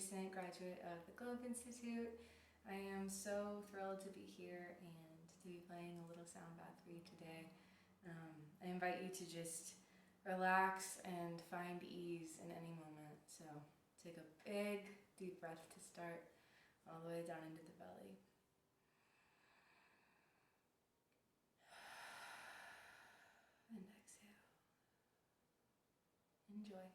recent graduate of the Globe Institute. I am so thrilled to be here and to be playing a little sound bath for you today. I invite you to just relax and find ease in any moment. So take a big, deep breath to start, all the way down into the belly. And exhale. Enjoy.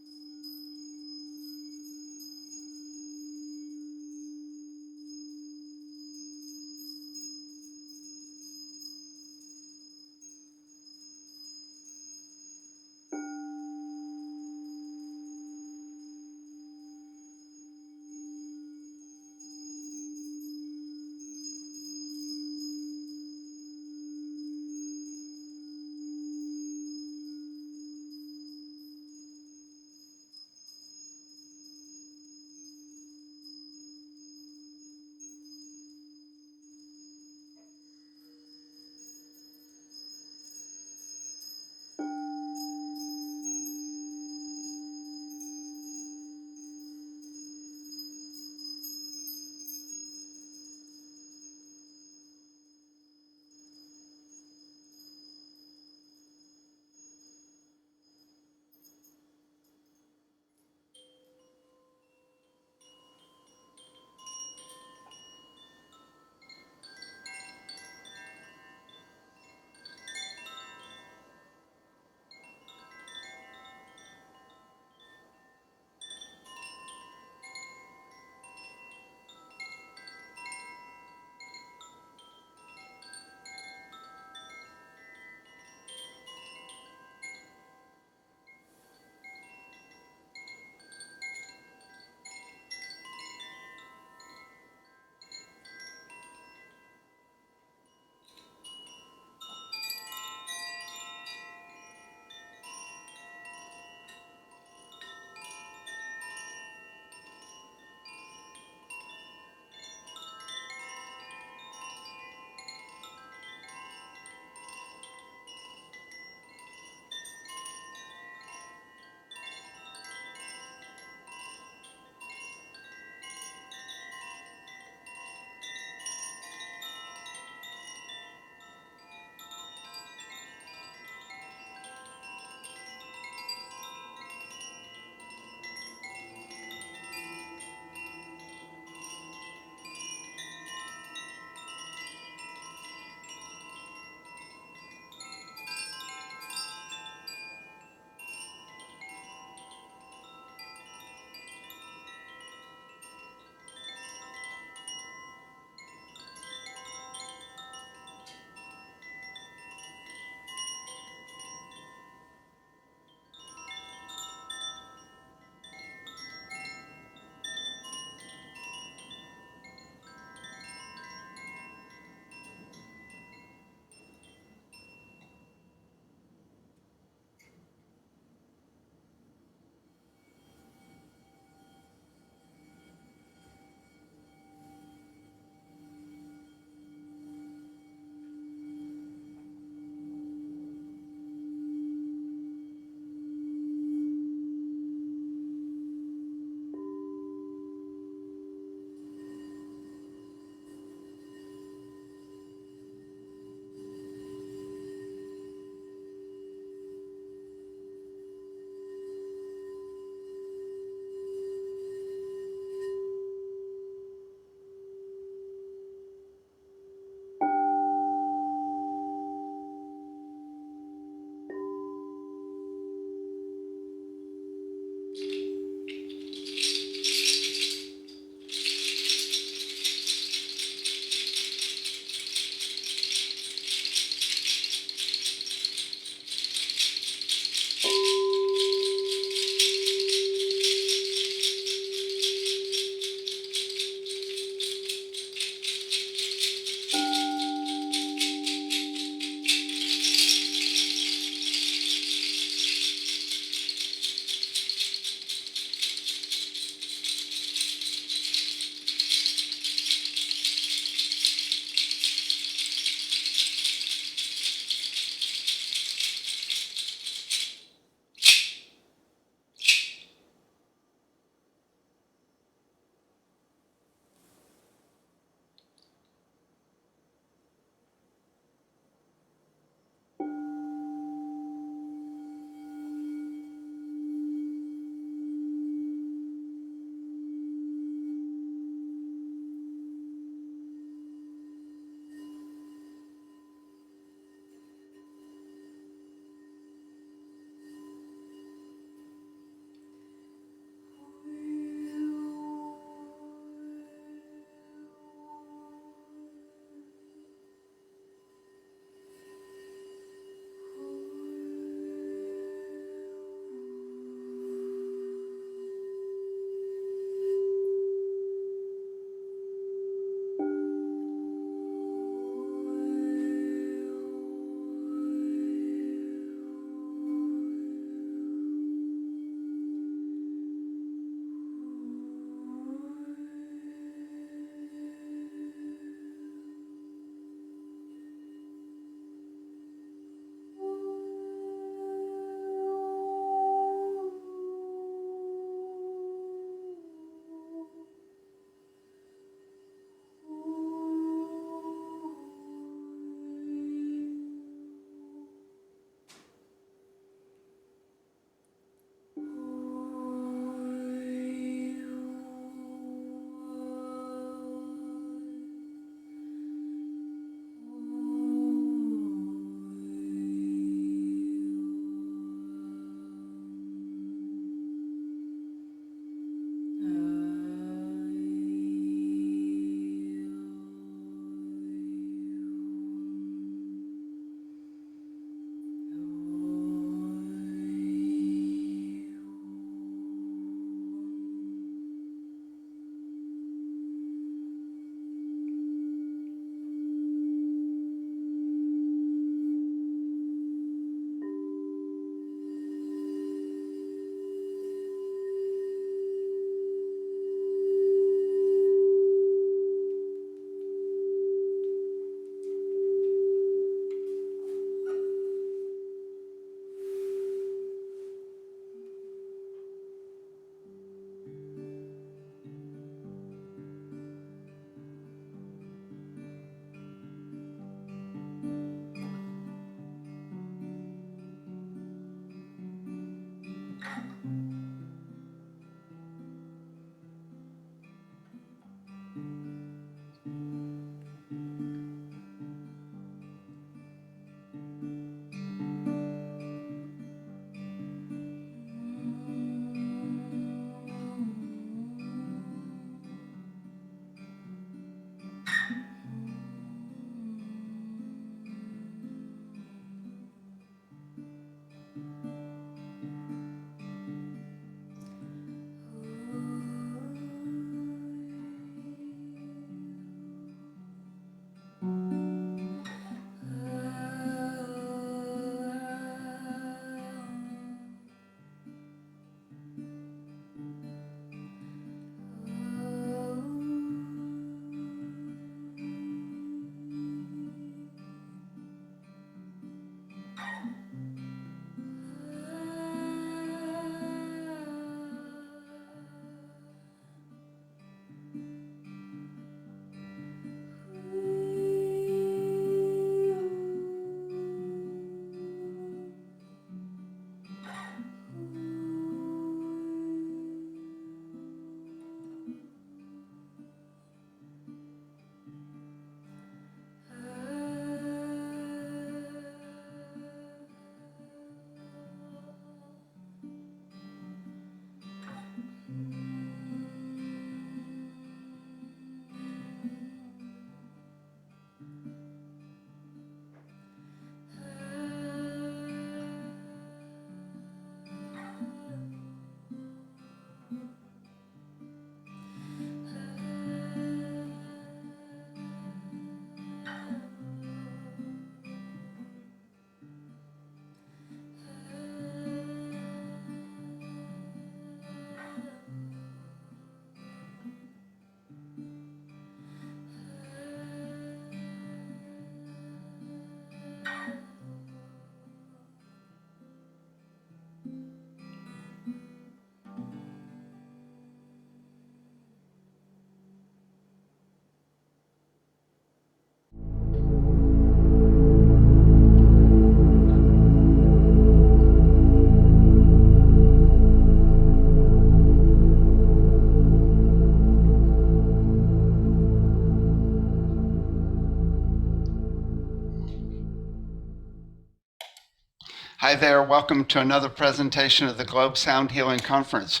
Hi there, welcome to another presentation of the Globe Sound Healing Conference.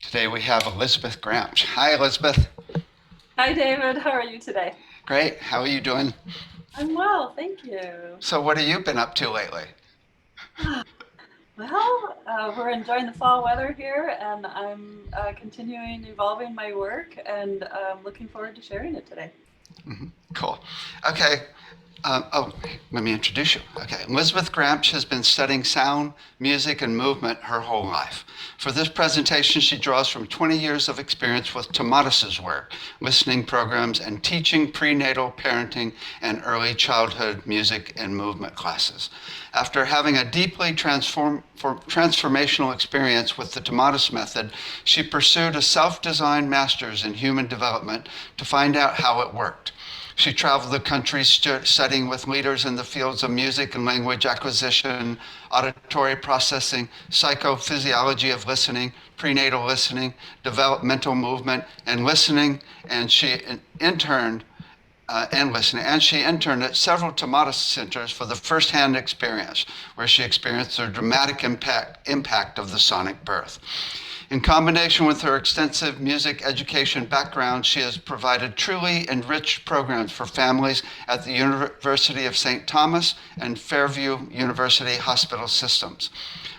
Today we have Elizabeth Grambsch. Hi, Elizabeth. Hi, David. How are you today? Great. How are you doing? I'm well, thank you. So what have you been up to lately? Well, we're enjoying the fall weather here, and I'm continuing evolving my work, and looking forward to sharing it today. Cool. Okay. Let me introduce you. Okay, Elizabeth Grambsch has been studying sound, music, and movement her whole life. For this presentation, she draws from 20 years of experience with TOMATIS' work, listening programs, and teaching prenatal parenting and early childhood music and movement classes. After having a deeply transformational experience with the TOMATIS method, she pursued a self-designed master's in human development to find out how it worked. She traveled the country studying with leaders in the fields of music and language acquisition, auditory processing, psychophysiology of listening, prenatal listening, developmental movement, and listening. And she interned at several TOMATIS centers for the first-hand experience, where she experienced the dramatic impact of the sonic birth. In combination with her extensive music education background, she has provided truly enriched programs for families at the University of St. Thomas and Fairview University Hospital Systems.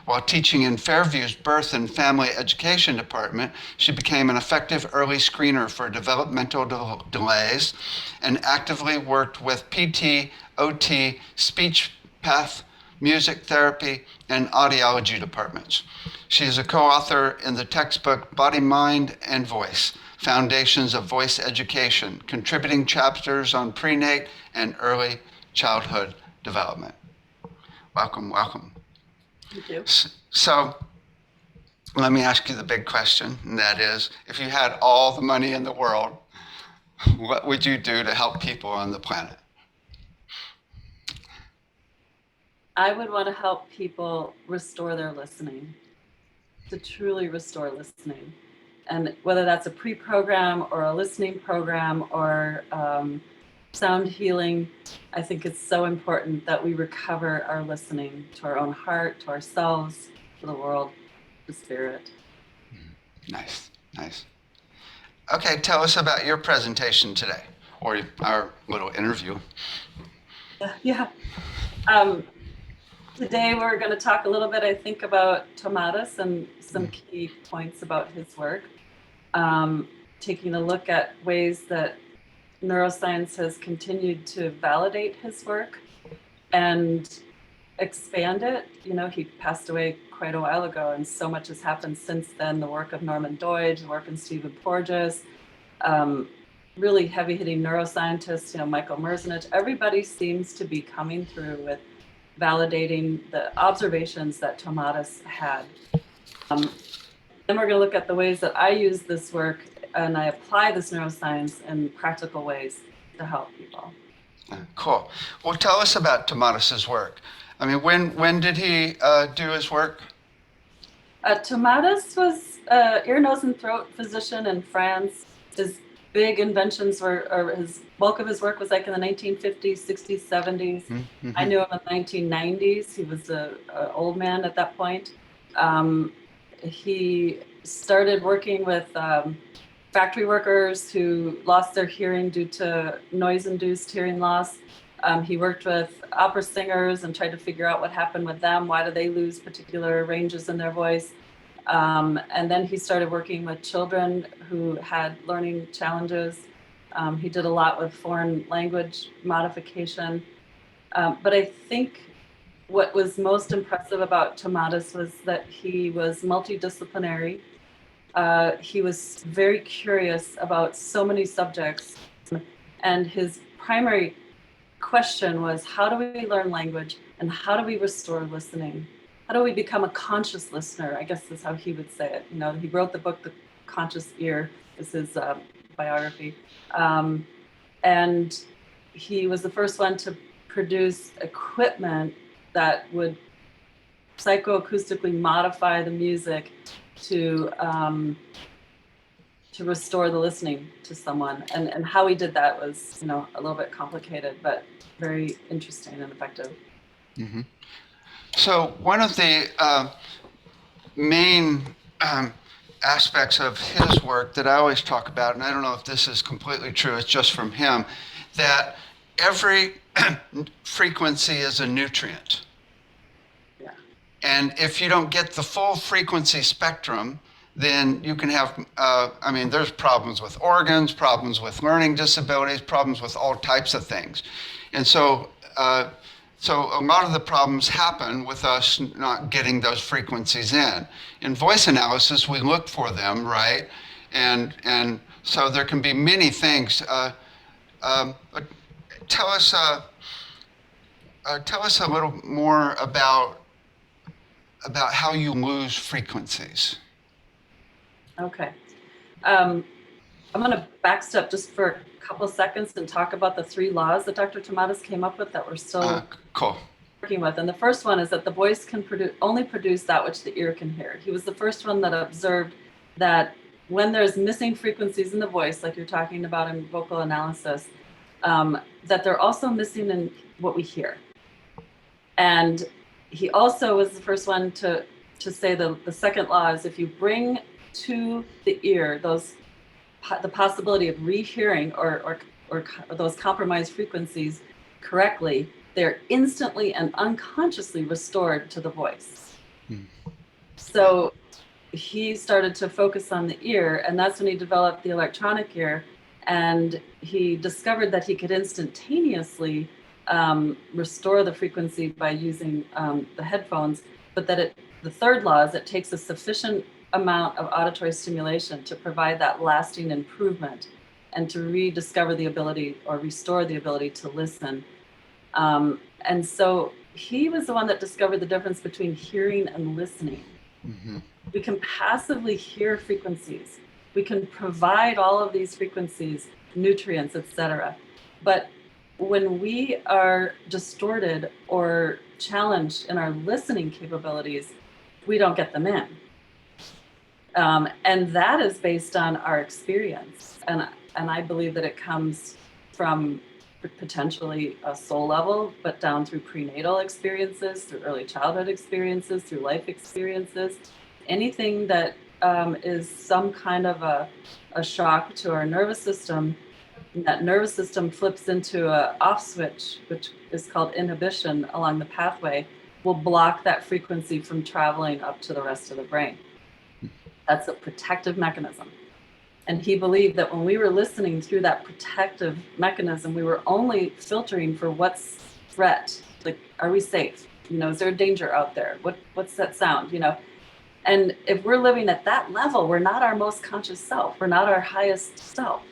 While teaching in Fairview's Birth and Family Education Department, she became an effective early screener for developmental delays and actively worked with PT, OT, speech path, music therapy, and audiology departments. She is a co-author in the textbook Body, Mind, and Voice, Foundations of Voice Education, contributing chapters on prenate and early childhood development. Welcome, welcome. Thank you. So let me ask you the big question, and that is, if you had all the money in the world, what would you do to help people on the planet? I would want to help people restore their listening, to truly restore listening. And whether that's a pre-program or a listening program or sound healing, I think it's so important that we recover our listening to our own heart, to ourselves, to the world, to spirit. Nice, nice. Okay, tell us about your presentation today, or our little interview. Yeah. Today we're going to talk a little bit, I think, about TOMATIS and some key points about his work. Taking a look at ways that neuroscience has continued to validate his work and expand it. You know, he passed away quite a while ago, and so much has happened since then. The work of Norman Doidge, the work of Stephen Porges, really heavy-hitting neuroscientists, you know, Michael Merzenich. Everybody seems to be coming through with validating the observations that TOMATIS had. Then we're going to look at the ways that I use this work and I apply this neuroscience in practical ways to help people. Cool. Well, tell us about TOMATIS' work. I mean, when did he do his work? TOMATIS was an ear, nose, and throat physician in France. His big inventions or his bulk of his work was like in the 1950s, 60s, 70s. Mm-hmm. I knew him in the 1990s. He was an old man at that point. He started working with factory workers who lost their hearing due to noise-induced hearing loss. He worked with opera singers and tried to figure out what happened with them. Why do they lose particular ranges in their voice? And then he started working with children who had learning challenges. He did a lot with foreign language modification. But I think what was most impressive about TOMATIS was that he was multidisciplinary. He was very curious about so many subjects. And his primary question was, how do we learn language and how do we restore listening? How do we become a conscious listener? I guess is how he would say it. You know, he wrote the book, The Conscious Ear, is his biography. And he was the first one to produce equipment that would psychoacoustically modify the music to restore the listening to someone. And how he did that was, you know, a little bit complicated, but very interesting and effective. Mm-hmm. So one of the main aspects of his work that I always talk about, and I don't know if this is completely true, it's just from him, that every frequency is a nutrient. Yeah. And if you don't get the full frequency spectrum, then you can have, there's problems with organs, problems with learning disabilities, problems with all types of things. And so a lot of the problems happen with us not getting those frequencies in. In voice analysis, we look for them, right? And so there can be many things. Tell us a little more about how you lose frequencies. Okay. I'm going to backstep just for a couple seconds and talk about the 3 laws that Dr. TOMATIS came up with that we're still cool. working with. And the first one is that the voice can only produce that which the ear can hear. He was the first one that observed that when there's missing frequencies in the voice, like you're talking about in vocal analysis, that they're also missing in what we hear. And he also was the first one to say the second law is if you bring to the ear the possibility of rehearing or those compromised frequencies correctly, they're instantly and unconsciously restored to the voice. So he started to focus on the ear, and that's when he developed the electronic ear, and he discovered that he could instantaneously restore the frequency by using the headphones, but that the third law is it takes a sufficient amount of auditory stimulation to provide that lasting improvement and to rediscover the ability or restore the ability to listen. And so he was the one that discovered the difference between hearing and listening. Mm-hmm. We can passively hear frequencies. We can provide all of these frequencies, nutrients, etc. But when we are distorted or challenged in our listening capabilities, we don't get them in. And that is based on our experience. And I believe that it comes from potentially a soul level, but down through prenatal experiences, through early childhood experiences, through life experiences, anything that is some kind of a shock to our nervous system. That nervous system flips into an off switch, which is called inhibition along the pathway, will block that frequency from traveling up to the rest of the brain. That's a protective mechanism. And he believed that when we were listening through that protective mechanism, we were only filtering for what's threat. Like, are we safe? You know, is there a danger out there? What's that sound? You know, and if we're living at that level, we're not our most conscious self. We're not our highest self.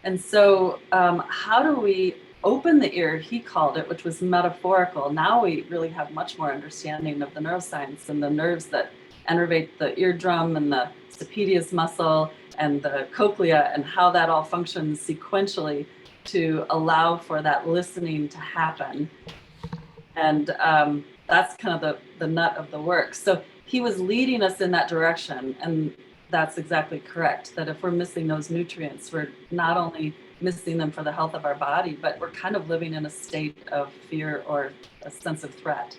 And so how do we open the ear, he called it, which was metaphorical. Now we really have much more understanding of the neuroscience and the nerves that innervate the eardrum and the stapedius muscle and the cochlea and how that all functions sequentially to allow for that listening to happen. And that's kind of the nut of the work. So he was leading us in that direction. And that's exactly correct, that if we're missing those nutrients, we're not only missing them for the health of our body, but we're kind of living in a state of fear or a sense of threat.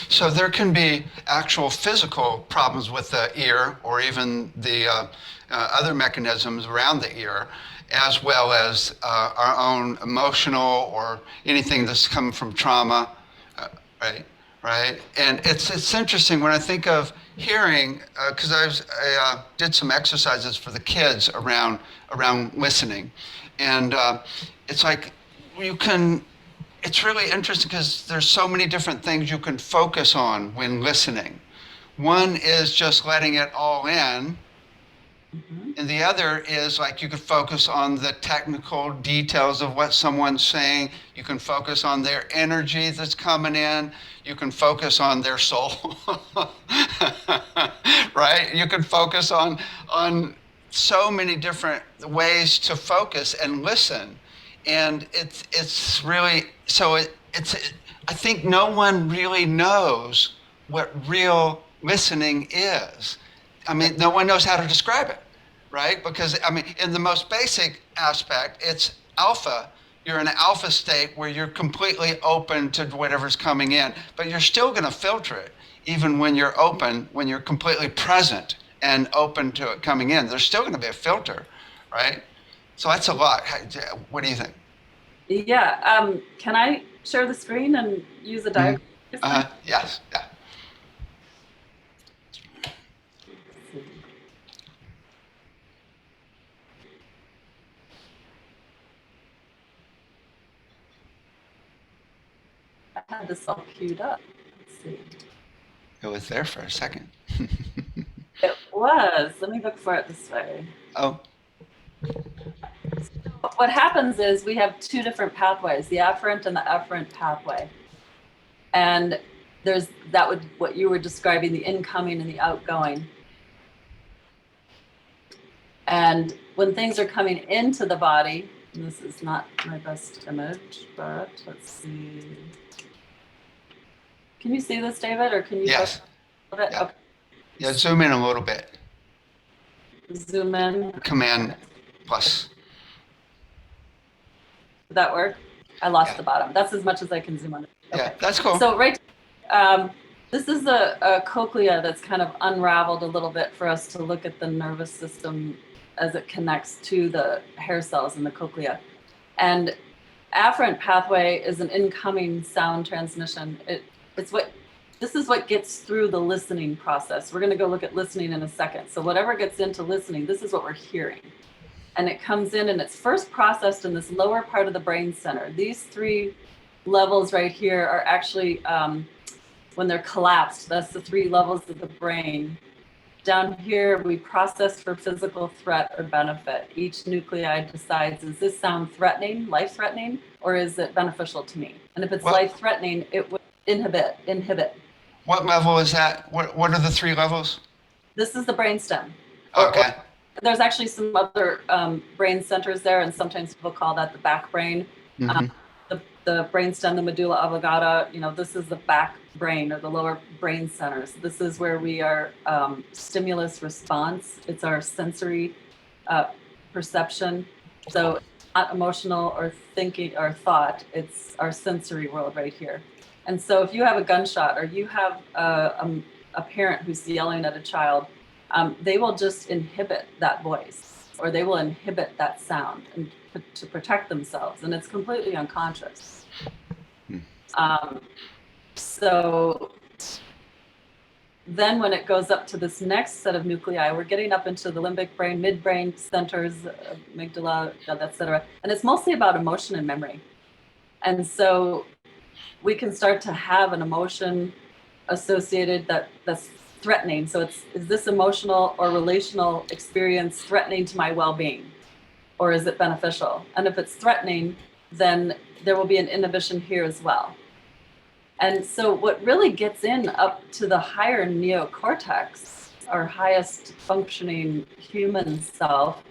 So there can be actual physical problems with the ear or even the other mechanisms around the ear, as well as our own emotional or anything that's come from trauma, right? Right? And it's interesting when I think of hearing, because I did some exercises for the kids around listening, and it's like you can. It's really interesting because there's so many different things you can focus on when listening. One is just letting it all in, and the other is like you could focus on the technical details of what someone's saying. You can focus on their energy that's coming in. You can focus on their soul, right? You can focus on so many different ways to focus and listen. And it's really so I think no one really knows what real listening is. I mean, no one knows how to describe it, right? Because I mean, in the most basic aspect, it's alpha. You're in an alpha state where you're completely open to whatever's coming in, but you're still going to filter it, even when you're open, when you're completely present and open to it coming in. There's still going to be a filter, right? So that's a lot. What do you think? Yeah. Can I share the screen and use a diagram? Yes. Yeah. I had this all queued up. Let's see. It was there for a second. It was. Let me look for it this way. Oh. What happens is we have two different pathways, the afferent and the efferent pathway. And there's what you were describing, the incoming and the outgoing. And when things are coming into the body, and this is not my best image, but let's see. Can you see this, David, or can you? Yes. Yeah. Okay. Yeah, zoom in a little bit. Zoom in. Command plus. Did that work? I lost the bottom. That's as much as I can zoom on. Okay. Yeah, that's cool. So this is a cochlea that's kind of unraveled a little bit for us to look at the nervous system as it connects to the hair cells in the cochlea. And afferent pathway is an incoming sound transmission. This is what gets through the listening process. We're going to go look at listening in a second. So whatever gets into listening, this is what we're hearing. And it comes in and it's first processed in this lower part of the brain center. These three levels right here are actually, when they're collapsed, that's the three levels of the brain. Down here, we process for physical threat or benefit. Each nuclei decides, is this sound threatening, life-threatening, or is it beneficial to me? And if it's life-threatening, it would inhibit. What level is that? What are the three levels? This is the brainstem. Okay. There's actually some other brain centers there, and sometimes people call that the back brain. Mm-hmm. The brainstem, the medulla oblongata, this is the back brain or the lower brain centers. This is where we are stimulus response. It's our sensory perception. So not emotional or thinking or thought, it's our sensory world right here. And so if you have a gunshot or you have a parent who's yelling at a child, they will just inhibit that voice or they will inhibit that sound and to protect themselves, and it's completely unconscious. So then when it goes up to this next set of nuclei, we're getting up into the limbic brain, midbrain centers, amygdala, etc. And it's mostly about emotion and memory. And so we can start to have an emotion associated that's threatening. So is this emotional or relational experience threatening to my well-being? Or is it beneficial? And if it's threatening, then there will be an inhibition here as well. And so what really gets in up to the higher neocortex, our highest functioning human self,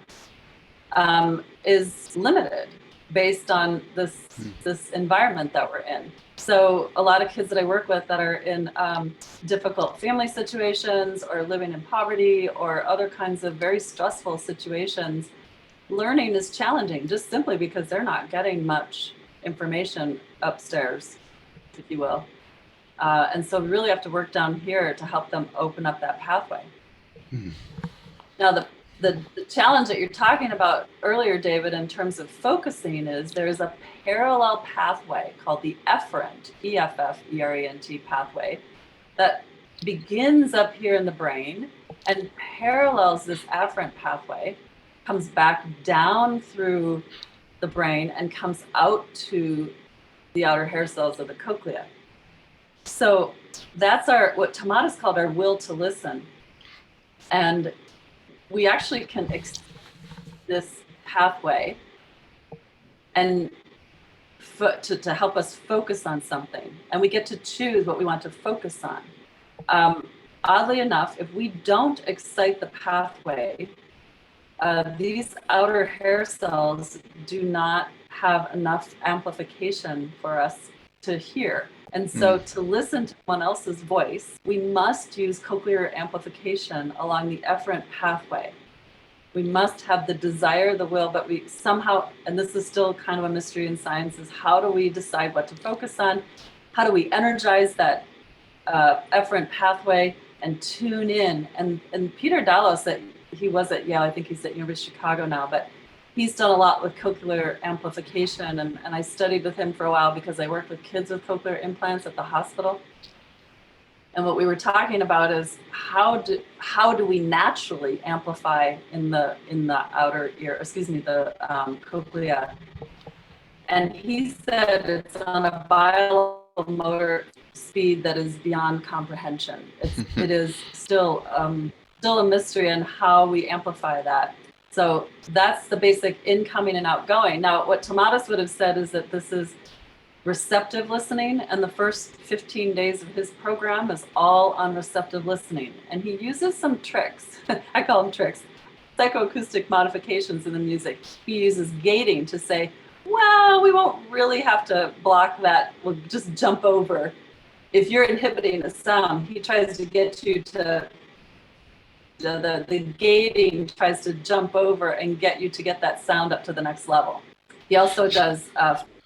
is limited based on this environment that we're in. So a lot of kids that I work with that are in difficult family situations or living in poverty or other kinds of very stressful situations, learning is challenging just simply because they're not getting much information upstairs, if you will. And so we really have to work down here to help them open up that pathway. Mhm. Now, the challenge that you're talking about earlier, David, in terms of focusing is there's a parallel pathway called the efferent, E-F-F-E-R-E-N-T pathway that begins up here in the brain and parallels this afferent pathway, comes back down through the brain and comes out to the outer hair cells of the cochlea. So that's what TOMATIS called our will to listen. And we actually can extend this pathway and to help us focus on something. And we get to choose what we want to focus on. Oddly enough, if we don't excite the pathway, these outer hair cells do not have enough amplification for us to hear. And so to listen to someone else's voice, we must use cochlear amplification along the efferent pathway. We must have the desire, the will, but we somehow, and this is still kind of a mystery in science, is how do we decide what to focus on? How do we energize that efferent pathway and tune in? And Peter Dallos, that he was at Yale, I think he's at University of Chicago now, but he's done a lot with cochlear amplification, and I studied with him for a while because I worked with kids with cochlear implants at the hospital. And what we were talking about is how do we naturally amplify in the outer ear, the cochlea. And he said it's on a biomotor speed that is beyond comprehension. It is still a mystery on how we amplify that. So that's the basic incoming and outgoing. Now, what TOMATIS would have said is that this is receptive listening, and the first 15 days of his program is all on receptive listening. And he uses some tricks, I call them tricks, psychoacoustic modifications in the music. He uses gating to say, well, we won't really have to block that, we'll just jump over. If you're inhibiting a sound, he tries to get you to the gating tries to jump over and get you to get that sound up to the next level. He also does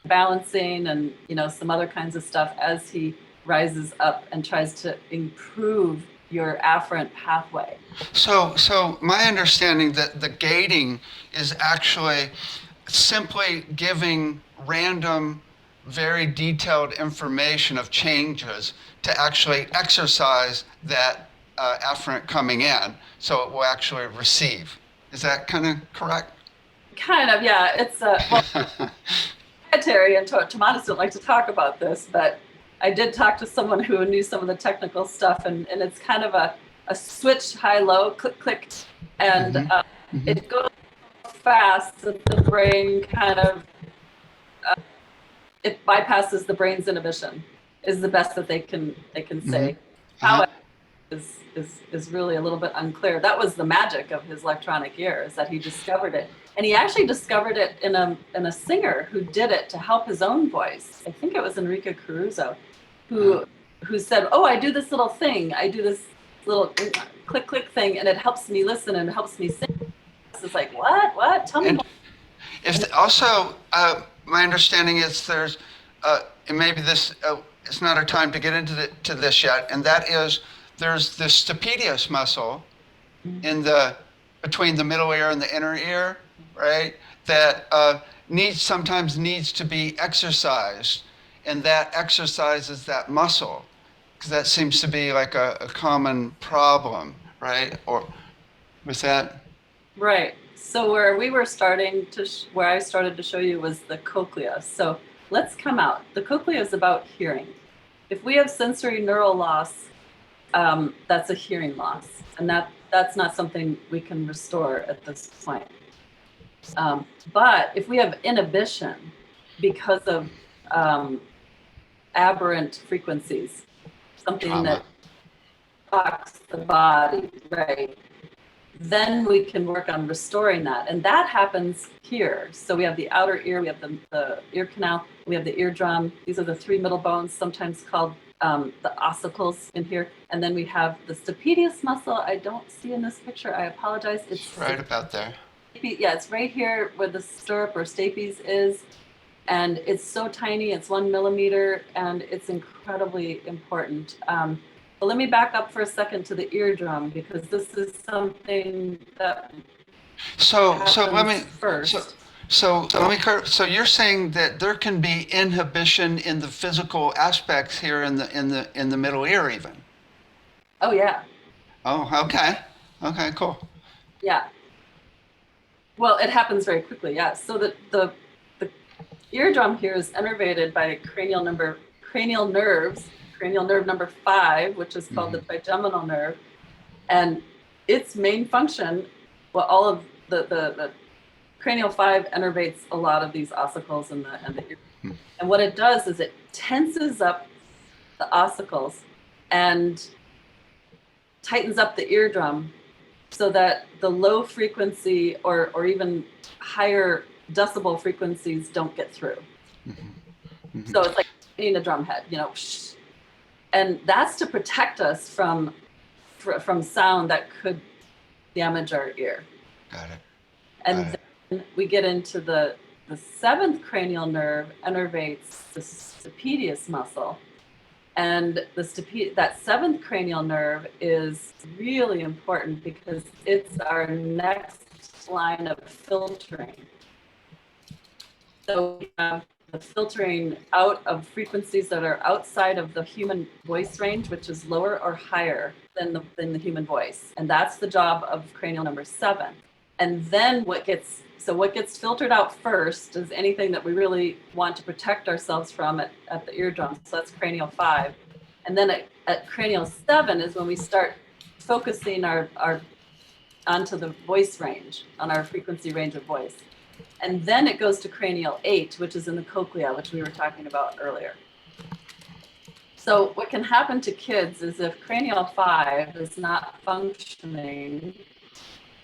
balancing and some other kinds of stuff as he rises up and tries to improve your afferent pathway. So my understanding that the gating is actually simply giving random, very detailed information of changes to actually exercise that afferent coming in, so it will actually receive. Is that kind of correct? Kind of, yeah. It's Terry and TOMATIS don't like to talk about this, but I did talk to someone who knew some of the technical stuff, and it's kind of a switch, high-low, click, and it goes fast that the brain kind of, it bypasses the brain's inhibition, is the best that they can say. How it is really a little bit unclear. That was the magic of his electronic ear, is that he discovered it. And he actually discovered it in a singer who did it to help his own voice. I think it was Enrique Caruso, who said, "Oh, I do this little thing. I do this little click thing, and it helps me listen and it helps me sing." It's like, what? Tell me more. If also, my understanding is there's, and maybe this it's not a time to get into this yet, and that is there's the stapedius muscle in between the middle ear and the inner ear, right? That sometimes needs to be exercised, and that exercises that muscle, because that seems to be like a common problem, right? Or was that? Right. So where I started to show you was the cochlea. So let's come out. The cochlea is about hearing. If we have sensory neural loss, that's a hearing loss, and that's not something we can restore at this point. But if we have inhibition because of aberrant frequencies, something Trauma. that shocks the body, right? Then we can work on restoring that. And that happens here. So we have the outer ear, we have the ear canal, we have the eardrum. These are the three middle bones, sometimes called the ossicles in here. And then we have the stapedius muscle. I don't see in this picture, I apologize. It's Right about there. Yeah, it's right here where the stirrup or stapes is. And it's so tiny, it's 1 millimeter, and it's incredibly important. But let me back up for a second to the eardrum, because this is something that So let me first. so you're saying that there can be inhibition in the physical aspects here in the middle ear even. Oh yeah, Oh, okay. Okay, cool. yeah. Well, it happens very quickly, yeah. So the eardrum here is innervated by cranial nerves, cranial nerve number 5, which is called the trigeminal nerve. And its main function, well, all of the cranial 5 innervates a lot of these ossicles in the ear. And what it does is it tenses up the ossicles and tightens up the eardrum so that the low frequency or even higher decibel frequencies don't get through. So it's like hitting a drum head, you know, and that's to protect us from sound that could damage our ear. Got it. And then we get into the 7th cranial nerve innervates the stapedius muscle. And that 7th cranial nerve is really important because it's our next line of filtering. So we have the filtering out of frequencies that are outside of the human voice range, which is lower or higher than the human voice. And that's the job of cranial number 7. And then what gets filtered out first is anything that we really want to protect ourselves from at the eardrum. So that's cranial 5. And then at cranial 7 is when we start focusing our onto the voice range, on our frequency range of voice. And then it goes to cranial 8, which is in the cochlea, which we were talking about earlier. So what can happen to kids is if cranial 5 is not functioning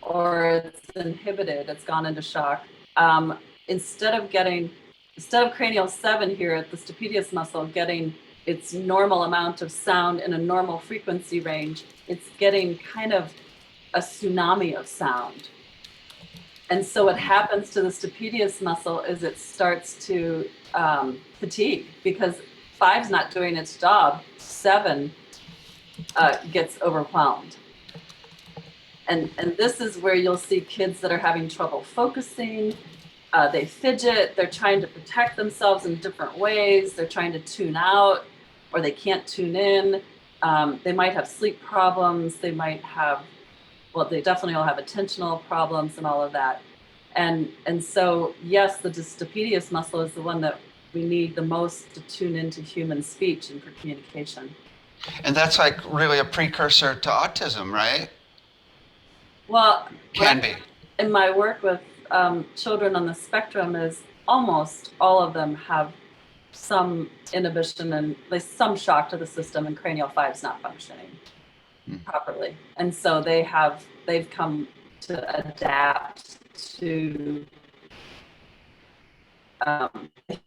or it's inhibited, it's gone into shock, instead of cranial 7 here at the stapedius muscle getting its normal amount of sound in a normal frequency range, it's getting kind of a tsunami of sound. And so what happens to the stapedius muscle is it starts to fatigue because 5's not doing its job. 7 gets overwhelmed. And this is where you'll see kids that are having trouble focusing. They fidget. They're trying to protect themselves in different ways. They're trying to tune out, or they can't tune in. They might have sleep problems. They might have, well, they definitely all have attentional problems and all of that. And so, yes, the stapedius muscle is the one that we need the most to tune into human speech and for communication. And that's like really a precursor to autism, right? Well, can be. In my work with children on the spectrum is almost all of them have some inhibition and some shock to the system, and cranial 5's not functioning properly. And so they've come to adapt to a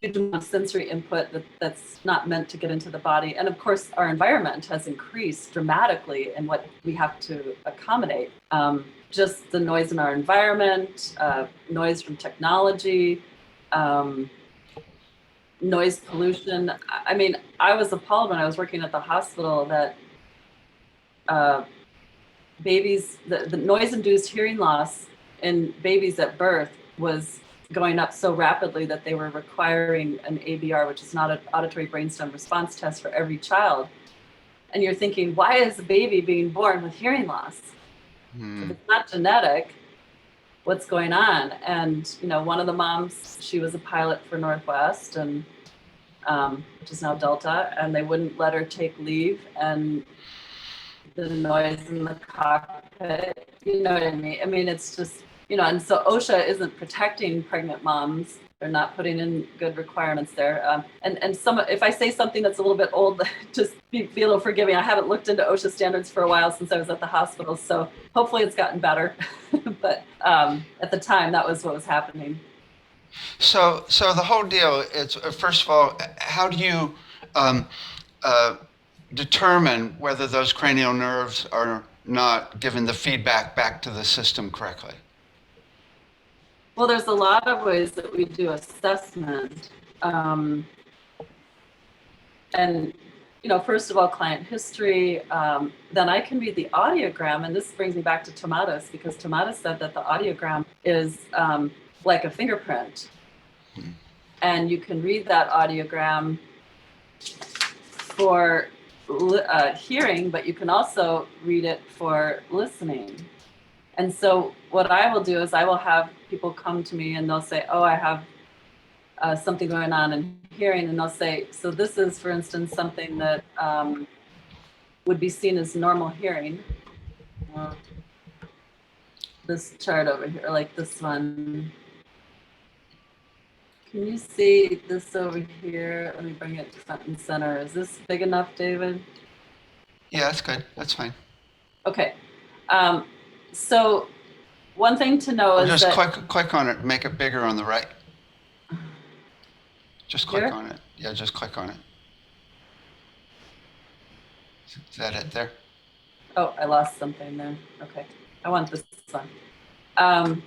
huge amount of sensory input that's not meant to get into the body. And of course, our environment has increased dramatically in what we have to accommodate. Just the noise in our environment, noise from technology, noise pollution. I mean, I was appalled when I was working at the hospital that babies, the noise-induced hearing loss in babies at birth was going up so rapidly that they were requiring an ABR, which is not an auditory brainstem response test, for every child. And you're thinking, why is a baby being born with hearing loss? If it's not genetic, what's going on? And, you know, one of the moms, she was a pilot for Northwest, and which is now Delta, and they wouldn't let her take leave, and the noise in the cockpit, you know what I mean? I mean, it's just, you know, and so OSHA isn't protecting pregnant moms. They're not putting in good requirements there. And some, if I say something that's a little bit old, just be a little forgiving. I haven't looked into OSHA standards for a while since I was at the hospital, so hopefully it's gotten better. But at the time, that was what was happening. So the whole deal is, first of all, how do you determine whether those cranial nerves are not giving the feedback back to the system correctly? Well, there's a lot of ways that we do assessment. And, you know, first of all, client history, then I can read the audiogram. And this brings me back to TOMATIS, because TOMATIS said that the audiogram is like a fingerprint. And you can read that audiogram for hearing, but you can also read it for listening. And so what I will do is I will have people come to me and they'll say, oh, I have something going on in hearing. And they'll say, so this is, for instance, something that would be seen as normal hearing. This chart over here, like this one. Can you see this over here? Let me bring it front and center. Is this big enough, David? Yeah, that's good. That's fine. Okay. So one thing to know is just that... click on it. Make it bigger on the right. Just click Here? on it. Yeah, just click on it. Is that it there? Oh, I lost something there. Okay. I want this one.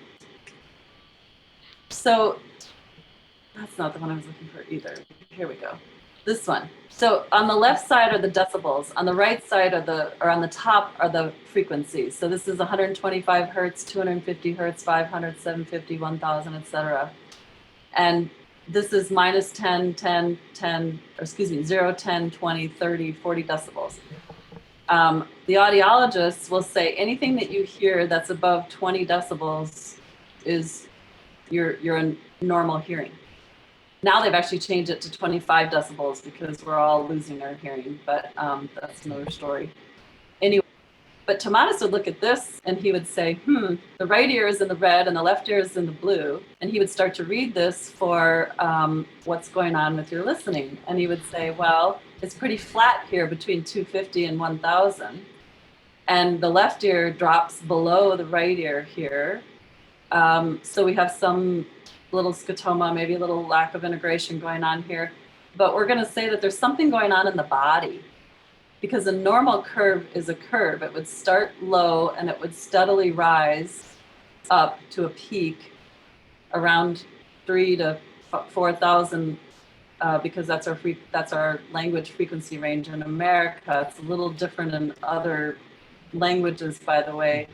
So that's not the one I was looking for either. Here we go. This one. So on the left side are the decibels. On the right side or on the top are the frequencies. So this is 125 hertz, 250 hertz, 500, 750, 1000, etc. And this is minus 10, 10, 10, or excuse me, 0, 10, 20, 30, 40 decibels. The audiologists will say anything that you hear that's above 20 decibels is you're in normal hearing. Now they've actually changed it to 25 decibels because we're all losing our hearing, but that's another story. Anyway, but TOMATIS would look at this and he would say, the right ear is in the red and the left ear is in the blue. And he would start to read this for what's going on with your listening. And he would say, well, it's pretty flat here between 250 and 1000. And the left ear drops below the right ear here. So we have some little scotoma, maybe a little lack of integration going on here. But we're going to say that there's something going on in the body, because a normal curve is a curve. It would start low and it would steadily rise up to a peak around 3,000 to 4,000, because that's our language frequency range in America. It's a little different in other languages, by the way.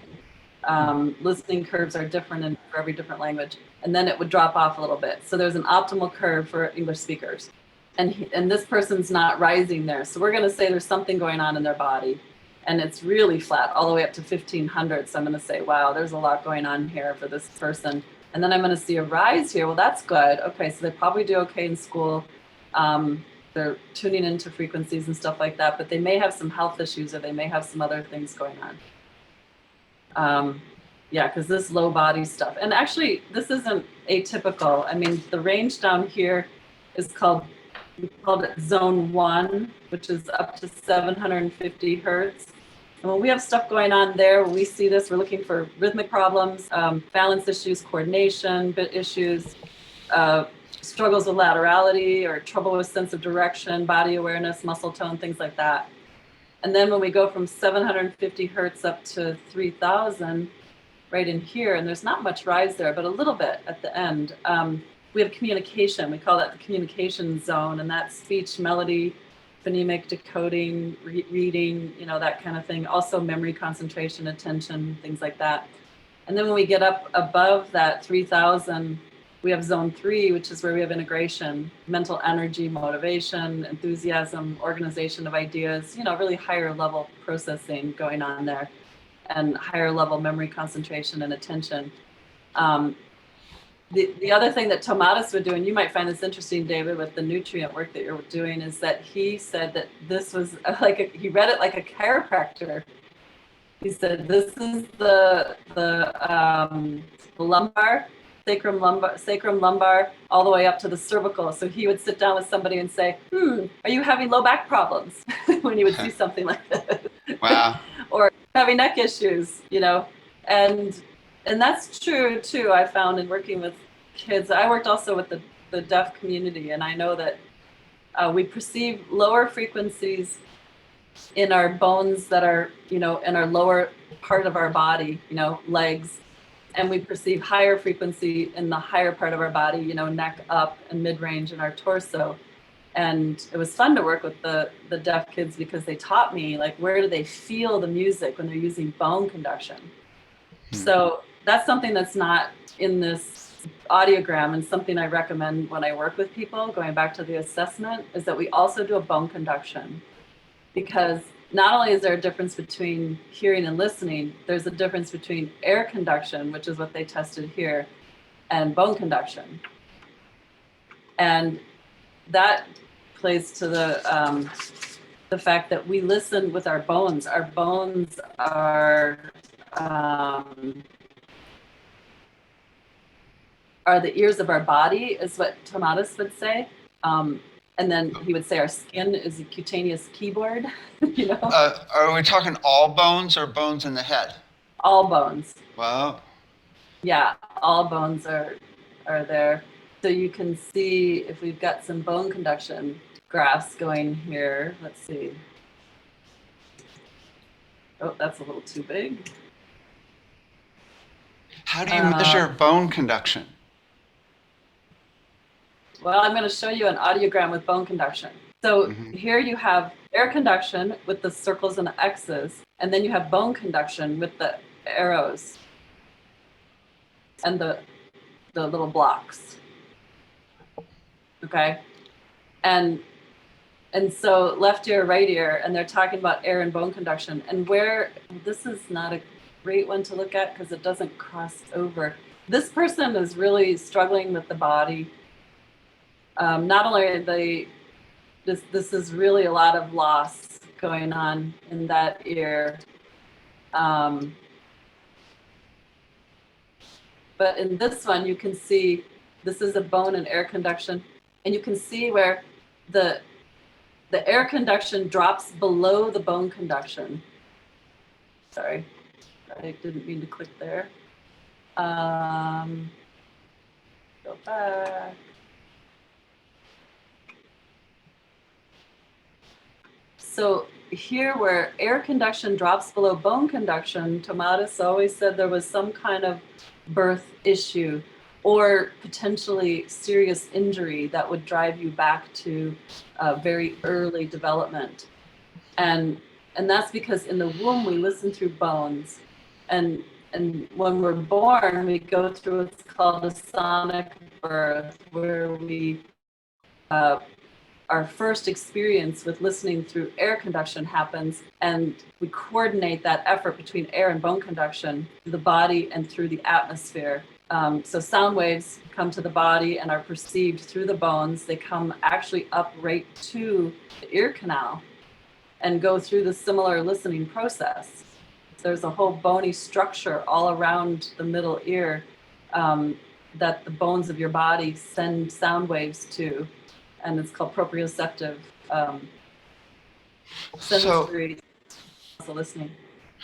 Listening curves are different for every different language. And then it would drop off a little bit. So there's an optimal curve for English speakers. And this person's not rising there. So we're going to say there's something going on in their body. And it's really flat all the way up to 1500. So I'm going to say, wow, there's a lot going on here for this person. And then I'm going to see a rise here. Well, that's good. Okay, so they probably do okay in school. They're tuning into frequencies and stuff like that. But they may have some health issues, or they may have some other things going on. Yeah, because this low body stuff. And actually, this isn't atypical. I mean, the range down here is we called it zone 1, which is up to 750 hertz. And when we have stuff going on there, when we see this, we're looking for rhythmic problems, balance issues, coordination, bit issues, struggles with laterality or trouble with sense of direction, body awareness, muscle tone, things like that. And then when we go from 750 hertz up to 3000, right in here, and there's not much rise there, but a little bit at the end. We have communication. We call that the communication zone, and that's speech, melody, phonemic decoding, reading, that kind of thing. Also memory, concentration, attention, things like that. And then when we get up above that 3000, we have zone 3, which is where we have integration, mental energy, motivation, enthusiasm, organization of ideas, really higher level processing going on there, and higher level memory, concentration, and attention. The other thing that TOMATIS would do, and you might find this interesting, David, with the nutrient work that you're doing, is that he said that this was he read it like a chiropractor. He said, this is the lumbar, sacrum lumbar, all the way up to the cervical. So he would sit down with somebody and say, are you having low back problems? When you would see something like that. Wow. Or having neck issues, and that's true too. I found in working with kids. I worked also with the deaf community, and I know that we perceive lower frequencies in our bones that are, in our lower part of our body, legs, and we perceive higher frequency in the higher part of our body, you know, neck up and mid-range in our torso. And it was fun to work with the deaf kids because they taught me, like, where do they feel the music when they're using bone conduction? So that's something that's not in this audiogram, and something I recommend when I work with people, going back to the assessment, is that we also do a bone conduction. Because not only is there a difference between hearing and listening, there's a difference between air conduction, which is what they tested here, and bone conduction. And that plays to the fact that we listen with our bones. Our bones are the ears of our body, is what TOMATIS would say. And then he would say our skin is a cutaneous keyboard, you know? Are we talking all bones or bones in the head? All bones. Wow. Yeah, all bones are there. So you can see if we've got some bone conduction graphs going here. Let's see. Oh, that's a little too big. How do you measure bone conduction? Well, I'm going to show you an audiogram with bone conduction. So here you have air conduction with the circles and the X's, and then you have bone conduction with the arrows and the little blocks. Okay, and so left ear, right ear, and they're talking about air and bone conduction. And where this is not a great one to look at because it doesn't cross over. This person is really struggling with the body. Not only are they, this is really a lot of loss going on in that ear. But in this one, you can see this is a bone and air conduction, and you can see where the air conduction drops below the bone conduction. Sorry, I didn't mean to click there. Go back. So here where air conduction drops below bone conduction, TOMATIS always said there was some kind of birth issue or potentially serious injury that would drive you back to very early development. And that's because in the womb, we listen through bones. And when we're born, we go through what's called a sonic birth, where we our first experience with listening through air conduction happens, and we coordinate that effort between air and bone conduction through the body and through the atmosphere. So sound waves come to the body and are perceived through the bones. They come actually up right to the ear canal and go through the similar listening process. There's a whole bony structure all around the middle ear that the bones of your body send sound waves to. And it's called proprioceptive sensory listening.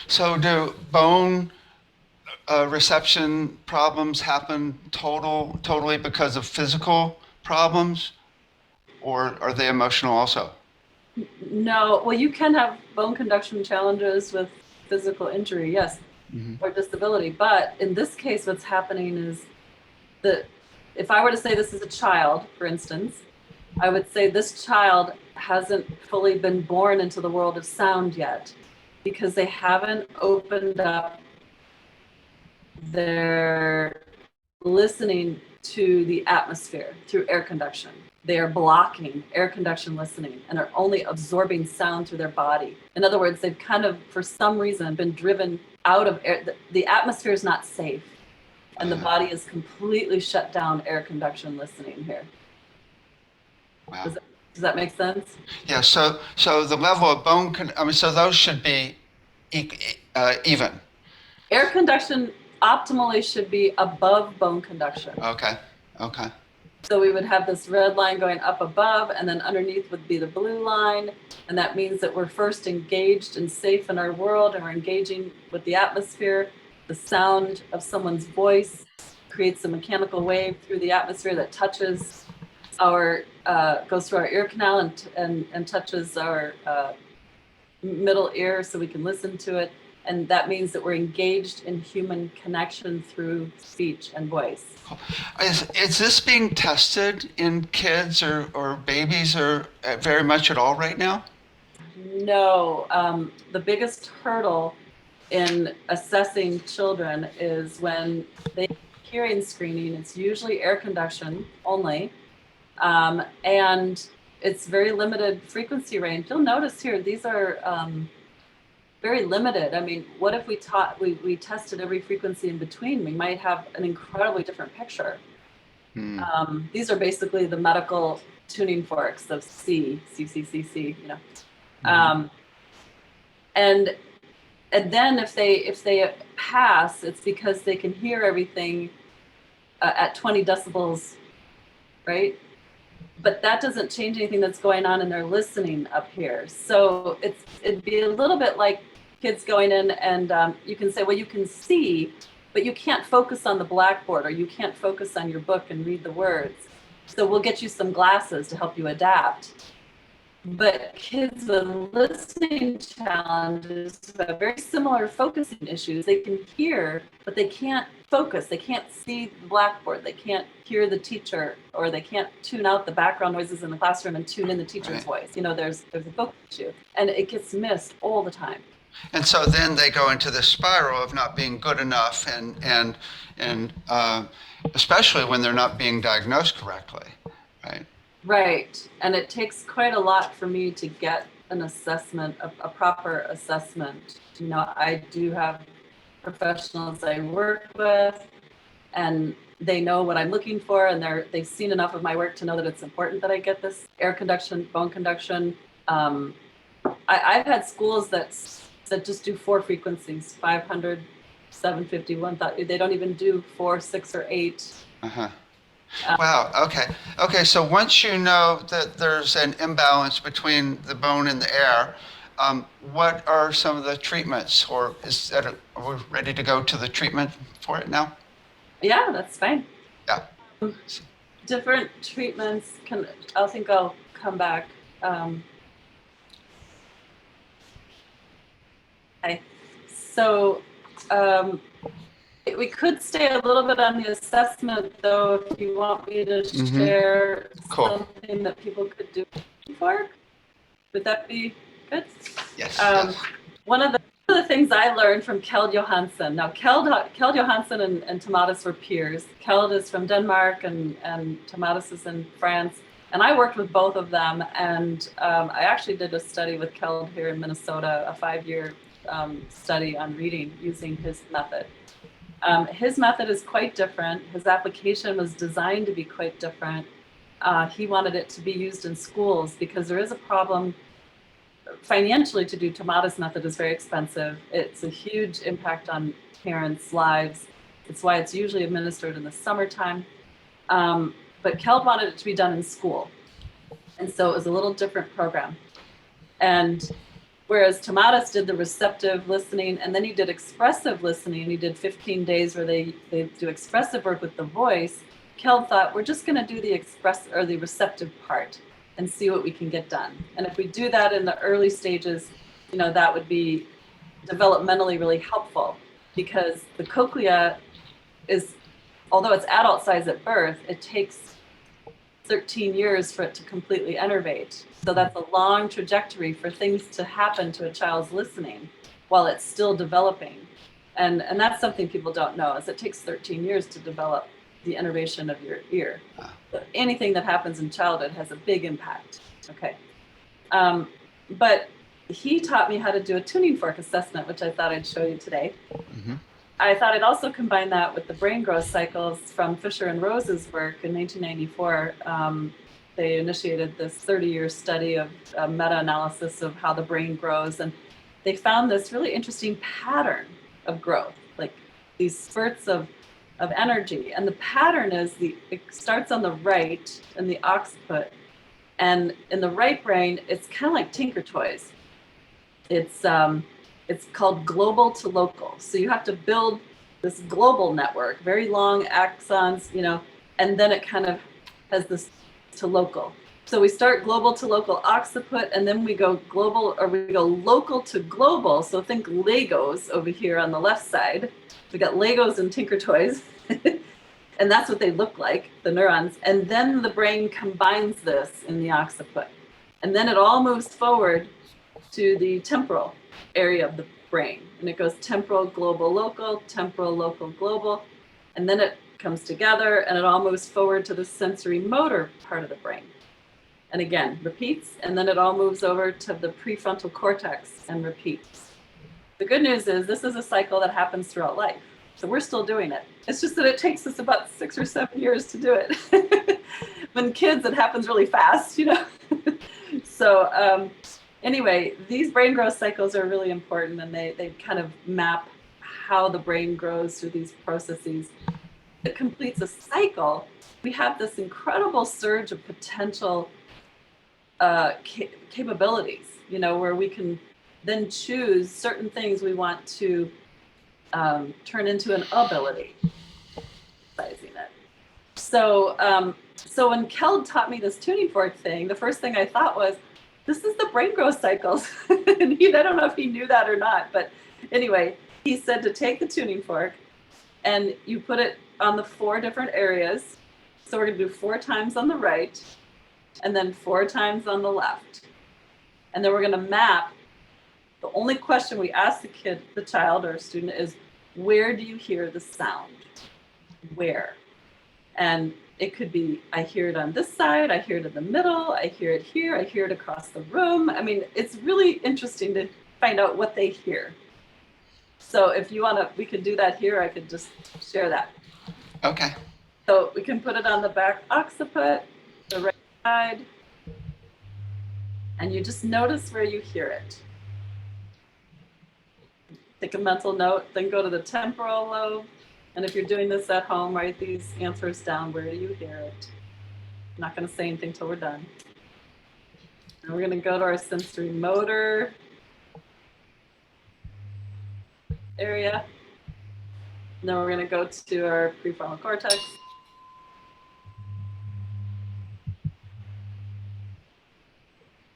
So do bone reception problems happen totally because of physical problems, or are they emotional also? No, well, you can have bone conduction challenges with physical injury, yes, or disability. But in this case, what's happening is that if I were to say this is a child, for instance, I would say this child hasn't fully been born into the world of sound yet because they haven't opened up their listening to the atmosphere through air conduction. They are blocking air conduction listening and are only absorbing sound through their body. In other words, they've kind of, for some reason, been driven out of air. The atmosphere is not safe, and the body is completely shut down air conduction listening here. Wow. Does that make sense? Yeah. So the level of bone, so those should be even. Air conduction optimally should be above bone conduction. Okay. So we would have this red line going up above, and then underneath would be the blue line. And that means that we're first engaged and safe in our world, and we're engaging with the atmosphere. The sound of someone's voice creates a mechanical wave through the atmosphere that touches our, goes through our ear canal and touches our middle ear so we can listen to it. And that means that we're engaged in human connection through speech and voice. Is this being tested in kids or babies or very much at all right now? No, the biggest hurdle in assessing children is when they hearing screening. It's usually air conduction only, and it's very limited frequency range. You'll notice here these are very limited. I mean, what if we tested every frequency in between? We might have an incredibly different picture. These are basically the medical tuning forks of C, C, C, C, C, you know. And then if they pass, it's because they can hear everything at 20 decibels, right? But that doesn't change anything that's going on in their listening up here. So it'd be a little bit like kids going in and you can say, well, you can see, but you can't focus on the blackboard or you can't focus on your book and read the words. So we'll get you some glasses to help you adapt. But kids with listening challenges have very similar focusing issues. They can hear, but they can't focus. They can't see the blackboard. They can't hear the teacher, or they can't tune out the background noises in the classroom and tune in the teacher's voice. You know, there's a focus issue, and it gets missed all the time. And so then they go into this spiral of not being good enough, and especially when they're not being diagnosed correctly, right? Right, and it takes quite a lot for me to get an assessment, a proper assessment. You know, I do have professionals I work with, and they know what I'm looking for, and they've seen enough of my work to know that it's important that I get this air conduction, bone conduction. I've had schools that just do 4 frequencies, 500, 750, 1000. They don't even do 4, 6, or 8. Wow. Okay. So once you know that there's an imbalance between the bone and the air, what are some of the treatments, or are we ready to go to the treatment for it now? Yeah, that's fine. Yeah. Different treatments I think I'll come back. So we could stay a little bit on the assessment, though, if you want me to share something that people could do for. Would that be good? Yes. One of the things I learned from Kjeld Johansen. Now, Kjeld Johansen and TOMATIS were peers. Kjeld is from Denmark and TOMATIS is in France. And I worked with both of them. And I actually did a study with Kjeld here in Minnesota, a 5-year study on reading using his method. His method is quite different. His application was designed to be quite different. He wanted it to be used in schools because there is a problem financially to do TOMATIS method is very expensive. It's a huge impact on parents' lives. It's why it's usually administered in the summertime. But Kjeld wanted it to be done in school. And so it was a little different program. And whereas TOMATIS did the receptive listening, and then he did expressive listening. He did 15 days where they do expressive work with the voice. Kjeld thought, we're just going to do the receptive part and see what we can get done. And if we do that in the early stages, you know, that would be developmentally really helpful, because the cochlea is, although it's adult size at birth, it takes 13 years for it to completely innervate. So that's a long trajectory for things to happen to a child's listening while it's still developing. And that's something people don't know, is it takes 13 years to develop the innervation of your ear. So anything that happens in childhood has a big impact. Okay. But he taught me how to do a tuning fork assessment, which I thought I'd show you today. I thought I'd also combine that with the brain growth cycles from Fisher and Rose's work in 1994. They initiated this 30-year study of meta-analysis of how the brain grows. And they found this really interesting pattern of growth, like these spurts of energy. And the pattern is it starts on the right in the occiput. And in the right brain, it's kind of like Tinker Toys. It's called global to local. So you have to build this global network, very long axons, you know, and then it kind of has this to local. So we start global to local occiput, and then we go global, or we go local to global. So think Legos over here on the left side. We got Legos and Tinker Toys, and that's what they look like, the neurons. And then the brain combines this in the occiput. And then it all moves forward to the temporal area of the brain. And it goes temporal, global, local, temporal, local, global. And then it comes together and it all moves forward to the sensory motor part of the brain. And again, repeats, and then it all moves over to the prefrontal cortex and repeats. The good news is this is a cycle that happens throughout life. So we're still doing it. It's just that it takes us about 6 or 7 years to do it. When kids, it happens really fast, you know? So anyway, these brain growth cycles are really important, and they kind of map how the brain grows through these processes. It completes a cycle. We have this incredible surge of potential capabilities, you know, where we can then choose certain things we want to turn into an ability, sizing it. So when Kel taught me this tuning fork thing, the first thing I thought was, this is the brain growth cycles. And I don't know if he knew that or not, but anyway, he said to take the tuning fork and you put it on the 4 different areas. So we're gonna do 4 times on the right, and then 4 times on the left. And then we're going to map. The only question we ask the kid, the child or student is, where do you hear the sound? Where? And it could be, I hear it on this side, I hear it in the middle, I hear it here, I hear it across the room. I mean, it's really interesting to find out what they hear. So if you want to, we could do that here. I could just share that. Okay. So we can put it on the back occiput, the right side, and you just notice where you hear it. Take a mental note, then go to the temporal lobe. And if you're doing this at home, write these answers down. Where do you hear it? I'm not going to say anything till we're done. And we're going to go to our sensory motor area. And then we're going to go to our prefrontal cortex.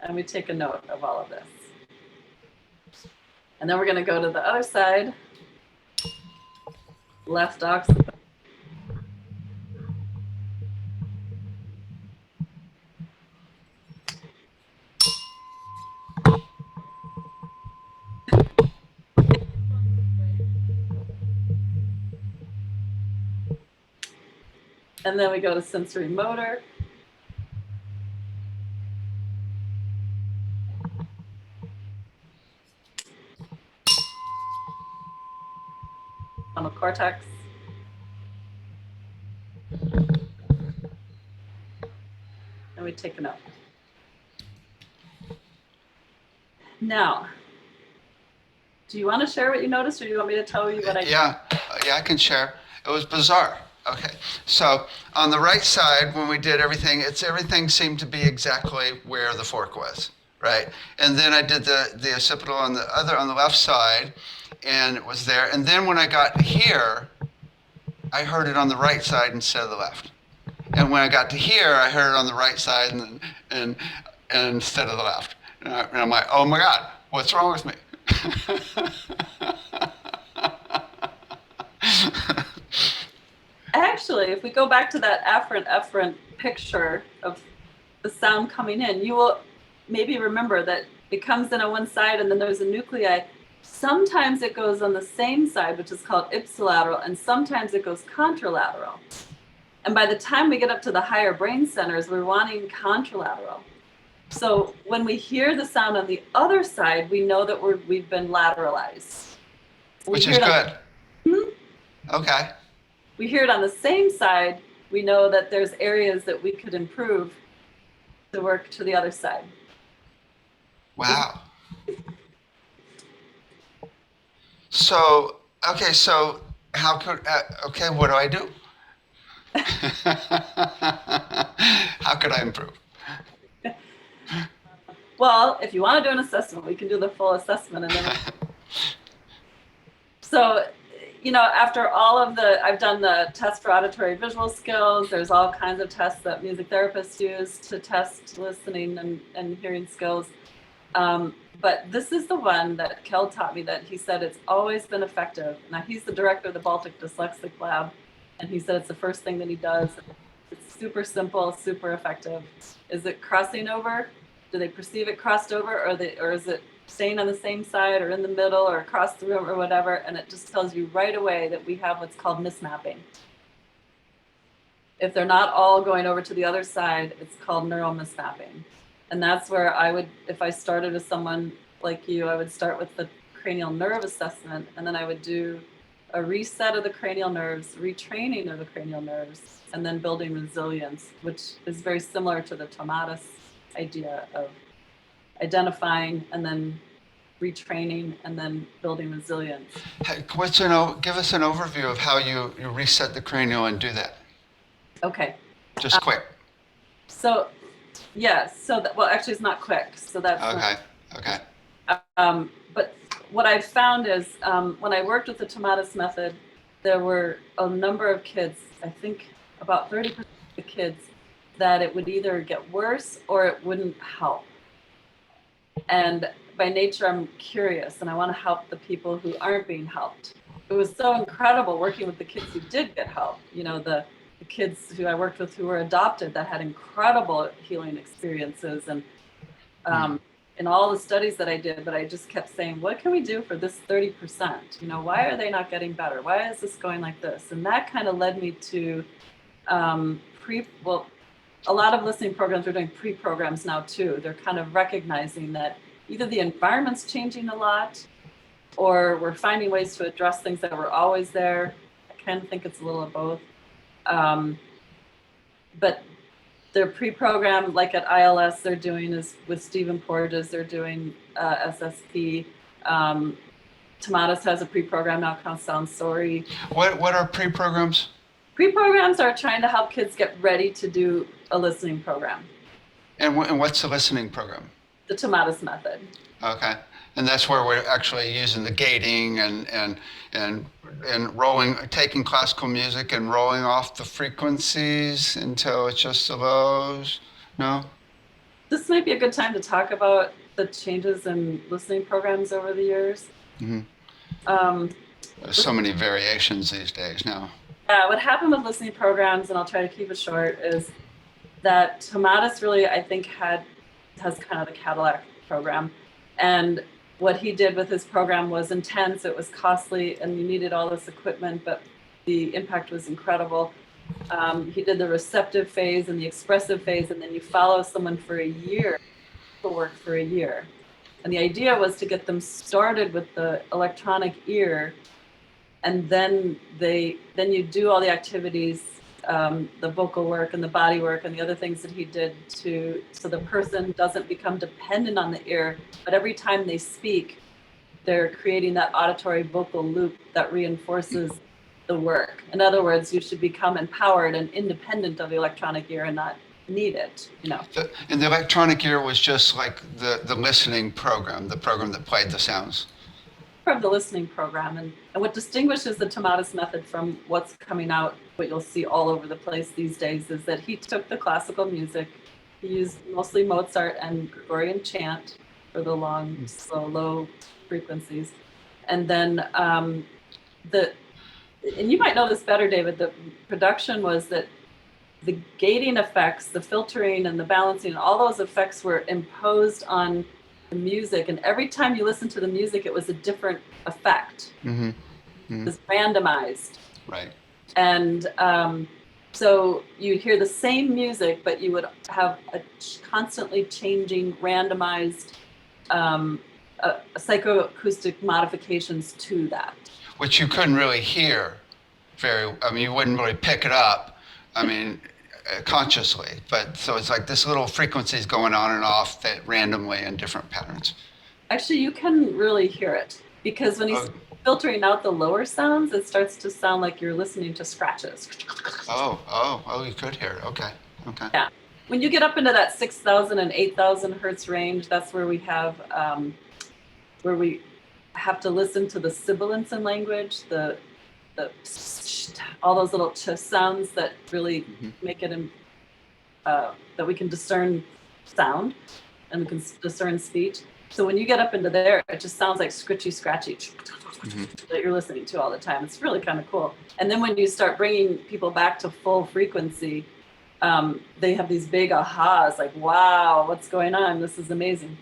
And we take a note of all of this. And then we're going to go to the other side, left occiput. And then we go to sensory motor. Frontal cortex. And we take a note. Now, do you want to share what you noticed, or do you want me to tell you what I did? Yeah, I can share. It was bizarre. Okay, so on the right side, when we did everything, everything seemed to be exactly where the fork was, right? And then I did the occipital on the left side, and it was there. And then when I got here, I heard it on the right side instead of the left. And when I got to here, I heard it on the right side and instead of the left. And I'm like, oh my God, what's wrong with me? Actually, if we go back to that afferent picture of the sound coming in, you will maybe remember that it comes in on one side and then there's a nuclei. Sometimes it goes on the same side, which is called ipsilateral, and sometimes it goes contralateral. And by the time we get up to the higher brain centers, we're wanting contralateral. So when we hear the sound on the other side, we know that we've been lateralized. Which is good. Okay. We hear it on the same side, we know that there's areas that we could improve to work to the other side. Wow. So, okay, so how could, okay, what do I do? How could I improve? Well, if you want to do an assessment, we can do the full assessment. And then so, after all of I've done the test for auditory visual skills. There's all kinds of tests that music therapists use to test listening and hearing skills. But this is the one that Kel taught me that he said it's always been effective. Now, he's the director of the Baltic Dyslexic Lab, and he said it's the first thing that he does. It's super simple, super effective. Is it crossing over? Do they perceive it crossed over, or is it staying on the same side or in the middle or across the room or whatever? And it just tells you right away that we have what's called mismapping. If they're not all going over to the other side, it's called neural mismapping. And that's where I would, if I started with someone like you, I would start with the cranial nerve assessment, and then I would do a reset of the cranial nerves, retraining of the cranial nerves, and then building resilience, which is very similar to the TOMATIS idea of identifying and then retraining and then building resilience. Hey, give us an overview of how you reset the cranial and do that. Okay. Just quick. So, yes. Well, actually, it's not quick. So that's okay. But what I found is when I worked with the TOMATIS method, there were a number of kids, I think about 30% of the kids, that it would either get worse or it wouldn't help. And by nature, I'm curious and I want to help the people who aren't being helped. It was so incredible working with the kids who did get help. The kids who I worked with who were adopted that had incredible healing experiences. And in all the studies that I did, but I just kept saying, what can we do for this 30%? Why are they not getting better? Why is this going like this? And that kind of led me to a lot of listening programs are doing pre-programs now too. They're kind of recognizing that either the environment's changing a lot or we're finding ways to address things that were always there. I kind of think it's a little of both. But their pre-program, like at ILS, they're doing is with Stephen Porges, they're doing SSP. TOMATIS has a pre-program now called Sound Story. What are pre-programs? Pre-programs are trying to help kids get ready to do a listening program. And what's the listening program? The TOMATIS method. Okay. And that's where we're actually using the gating and rolling, taking classical music and rolling off the frequencies until it's just the lows. No? This might be a good time to talk about the changes in listening programs over the years. Mm-hmm. There's so many variations these days now. What happened with listening programs, and I'll try to keep it short, is that TOMATIS really, I think, has kind of the Cadillac program. And what he did with his program was intense, it was costly, and you needed all this equipment, but the impact was incredible. He did the receptive phase and the expressive phase, and then you follow someone for a year, work for a year. And the idea was to get them started with the electronic ear, and then you do all the activities, the vocal work and the body work and the other things that he did so the person doesn't become dependent on the ear, but every time they speak, they're creating that auditory vocal loop that reinforces the work. In other words, you should become empowered and independent of the electronic ear and not need it, And the electronic ear was just like the listening program, the program that played the sounds. Of the listening program. And what distinguishes the TOMATIS method from what's coming out, what you'll see all over the place these days, is that he took the classical music, he used mostly Mozart and Gregorian chant for the long, slow, low frequencies. And then and you might know this better, David, the production was that the gating effects, the filtering and the balancing, all those effects were imposed on the music, and every time you listen to the music, it was a different effect. Mm-hmm. Mm-hmm. It was randomized. Right. And so you'd hear the same music, but you would have a constantly changing, randomized psychoacoustic modifications to that. Which you couldn't really hear you wouldn't really pick it up, consciously. But so it's like this little frequencies going on and off that randomly in different patterns. Actually, you can really hear it because when he's filtering out the lower sounds, it starts to sound like you're listening to scratches. Oh, you could hear it. Okay. Yeah. When you get up into that 6,000 and 8,000 hertz range, that's where we have to listen to the sibilants in language, the the all those little sounds that really make it that we can discern sound and we can discern speech. So when you get up into there, it just sounds like scritchy, scratchy that you're listening to all the time. It's really kind of cool. And then when you start bringing people back to full frequency, they have these big ahas, like, wow, what's going on? This is amazing.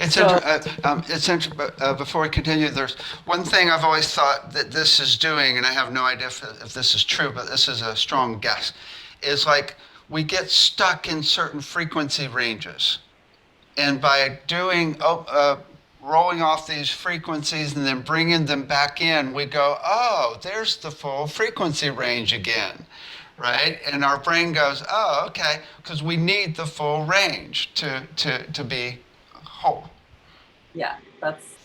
It's interesting, but before we continue, there's one thing I've always thought that this is doing, and I have no idea if this is true, but this is a strong guess, is like we get stuck in certain frequency ranges. And by doing, rolling off these frequencies and then bringing them back in, we go, oh, there's the full frequency range again, right? And our brain goes, oh, okay, because we need the full range to be whole. Yeah,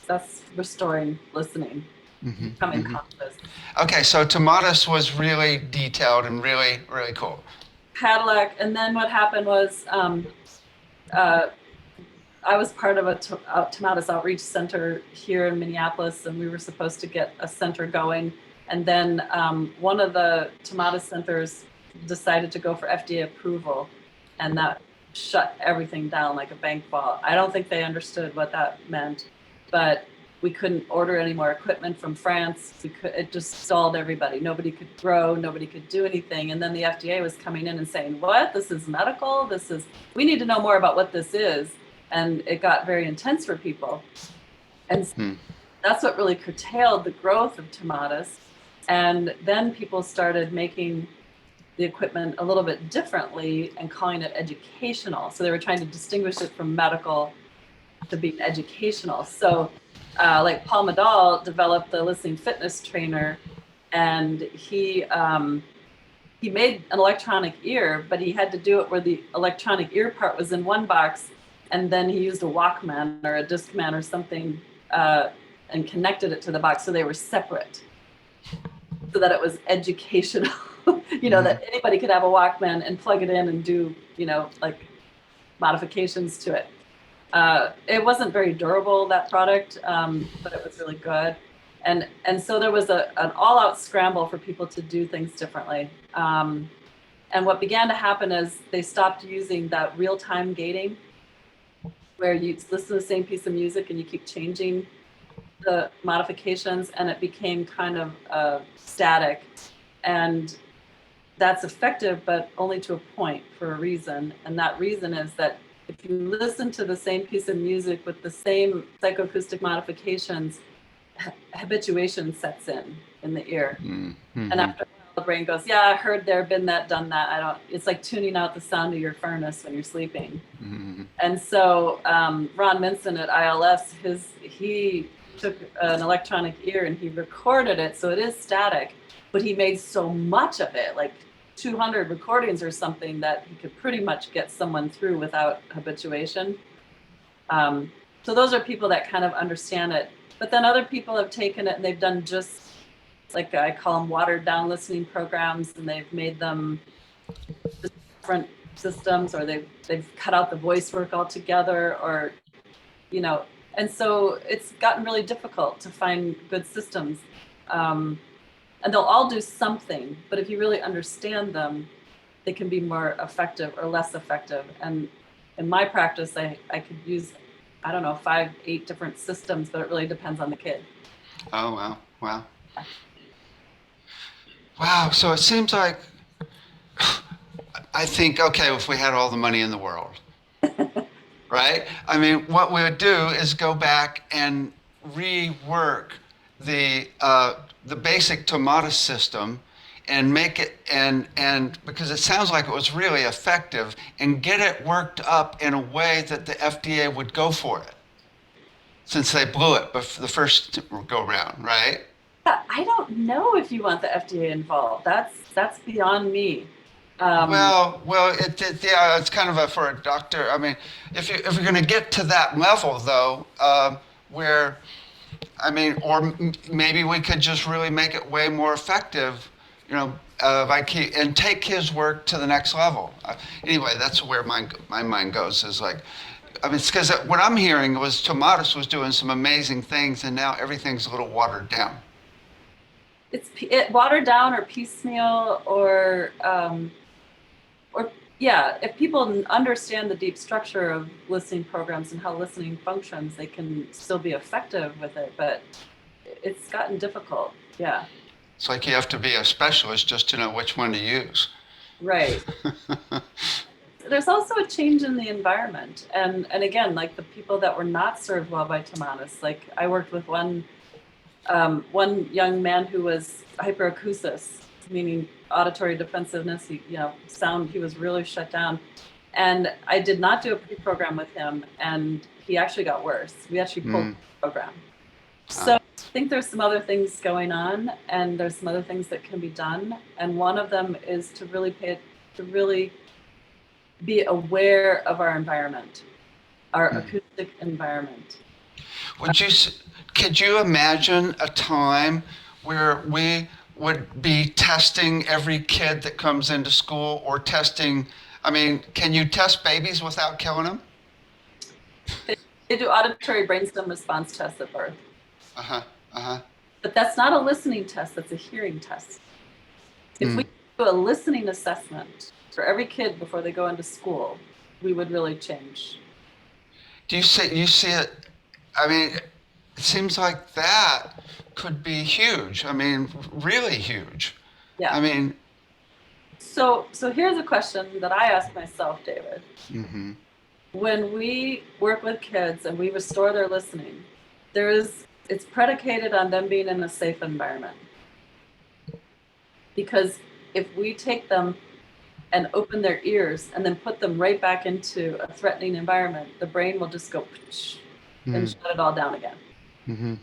that's restoring listening, becoming conscious. Okay, so TOMATIS was really detailed and really, really cool. Cadillac, and then what happened was I was part of a TOMATIS outreach center here in Minneapolis, and we were supposed to get a center going. And then one of the TOMATIS centers decided to go for FDA approval, and that shut everything down like a bank vault. I don't think they understood what that meant, but we couldn't order any more equipment from France. It just stalled everybody. Nobody could grow, nobody could do anything. And then the FDA was coming in and saying, what? This is medical? We need to know more about what this is. And it got very intense for people. And that's what really curtailed the growth of TOMATIS. And then people started making the equipment a little bit differently and calling it educational. So they were trying to distinguish it from medical to being educational. So like Paul Medall developed the listening fitness trainer, and he made an electronic ear, but he had to do it where the electronic ear part was in one box, and then he used a Walkman or a Discman or something and connected it to the box so they were separate, so that it was educational. That anybody could have a Walkman and plug it in and do, like modifications to it. It wasn't very durable, that product, but it was really good. And so there was an all-out scramble for people to do things differently. And what began to happen is they stopped using that real-time gating, where you listen to the same piece of music and you keep changing the modifications, and it became kind of static. And that's effective, but only to a point, for a reason. And that reason is that if you listen to the same piece of music with the same psychoacoustic modifications, habituation sets in the ear. And after a while, the brain goes, yeah, I heard there, been that, done that. It's like tuning out the sound of your furnace when you're sleeping. And so Ron Minson at ILS, he took an electronic ear and he recorded it. So it is static, but he made so much of it, like 200 recordings or something, that he could pretty much get someone through without habituation. So those are people that kind of understand it. But then other people have taken it and they've done just, like I call them watered down listening programs, and they've made them different systems, or they've cut out the voice work altogether, or, and so it's gotten really difficult to find good systems. And they'll all do something, but if you really understand them, they can be more effective or less effective. And in my practice, I could use, 5, 8 different systems, but it really depends on the kid. Oh, wow. Wow, so it seems like, I think, okay, if we had all the money in the world, right? I mean, what we would do is go back and rework the basic TOMATIS system and make it, and because it sounds like it was really effective, and get it worked up in a way that the FDA would go for it, since they blew it the first go round, right? I don't know if you want the FDA involved. That's beyond me. It's kind of for a doctor. I mean, if you're going to get to that level, though, where, or maybe we could just really make it way more effective, and take his work to the next level. Anyway, that's where my mind goes, is like, it's because what I'm hearing was TOMATIS was doing some amazing things, and now everything's a little watered down. watered down or piecemeal or yeah, if people understand the deep structure of listening programs and how listening functions, they can still be effective with it, but it's gotten difficult. Yeah. It's like you have to be a specialist just to know which one to use. Right. There's also a change in the environment. And again, like the people that were not served well by TOMATIS, like I worked with one young man who was hyperacusis, meaning auditory defensiveness, sound, he was really shut down. And I did not do a pre-program with him, and he actually got worse. We actually pulled the program. So I think there's some other things going on, and there's some other things that can be done. And one of them is to really be aware of our environment, our acoustic environment. Could you imagine a time where we would be testing every kid that comes into school, or testing, can you test babies without killing them? They do auditory brainstem response tests at birth. But that's not a listening test, that's a hearing test. If we do a listening assessment for every kid before they go into school, we would really change. You see it, it seems like that could be huge. Really huge. Yeah. So here's a question that I ask myself, David. Mm-hmm. When we work with kids and we restore their listening, it's predicated on them being in a safe environment. Because if we take them and open their ears and then put them right back into a threatening environment, the brain will just go and shut it all down again. Mm-hmm.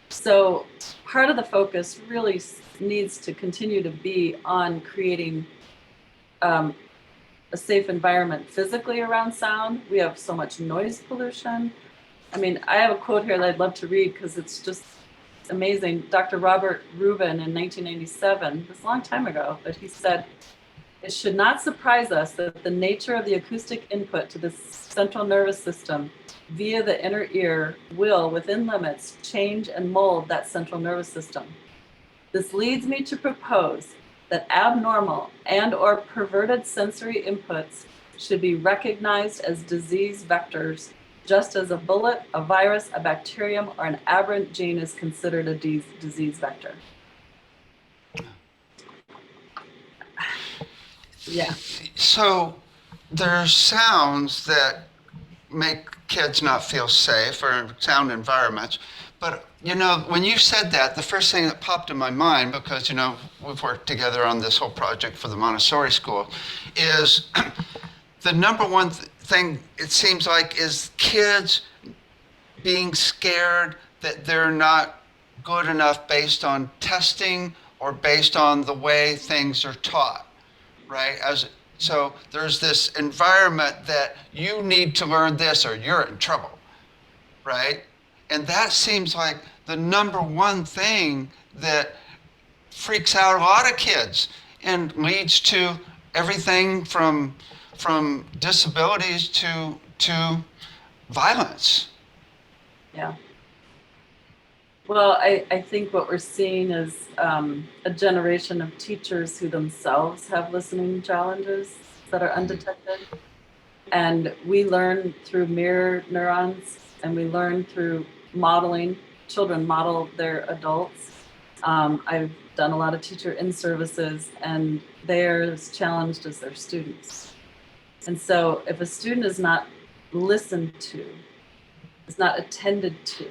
So part of the focus really needs to continue to be on creating a safe environment physically around sound. We have so much noise pollution. I have a quote here that I'd love to read because it's just amazing. Dr. Robert Rubin in 1997, this a long time ago, but he said, "It should not surprise us that the nature of the acoustic input to the central nervous system via the inner ear will, within limits, change and mold that central nervous system. This leads me to propose that abnormal and or perverted sensory inputs should be recognized as disease vectors, just as a bullet, a virus, a bacterium, or an aberrant gene is considered a disease vector." Yeah. So there's sounds that make kids not feel safe, or sound environments. But, when you said that, the first thing that popped in my mind, because, we've worked together on this whole project for the Montessori school, is the number one thing, it seems like, is kids being scared that they're not good enough based on testing or based on the way things are taught, right? So there's this environment that you need to learn this or you're in trouble, right? And that seems like the number one thing that freaks out a lot of kids and leads to everything from disabilities to violence. Yeah. Well, I think what we're seeing is a generation of teachers who themselves have listening challenges that are undetected. And we learn through mirror neurons, and we learn through modeling. Children model their adults. I've done a lot of teacher in-services, and they're as challenged as their students. And so if a student is not listened to, is not attended to,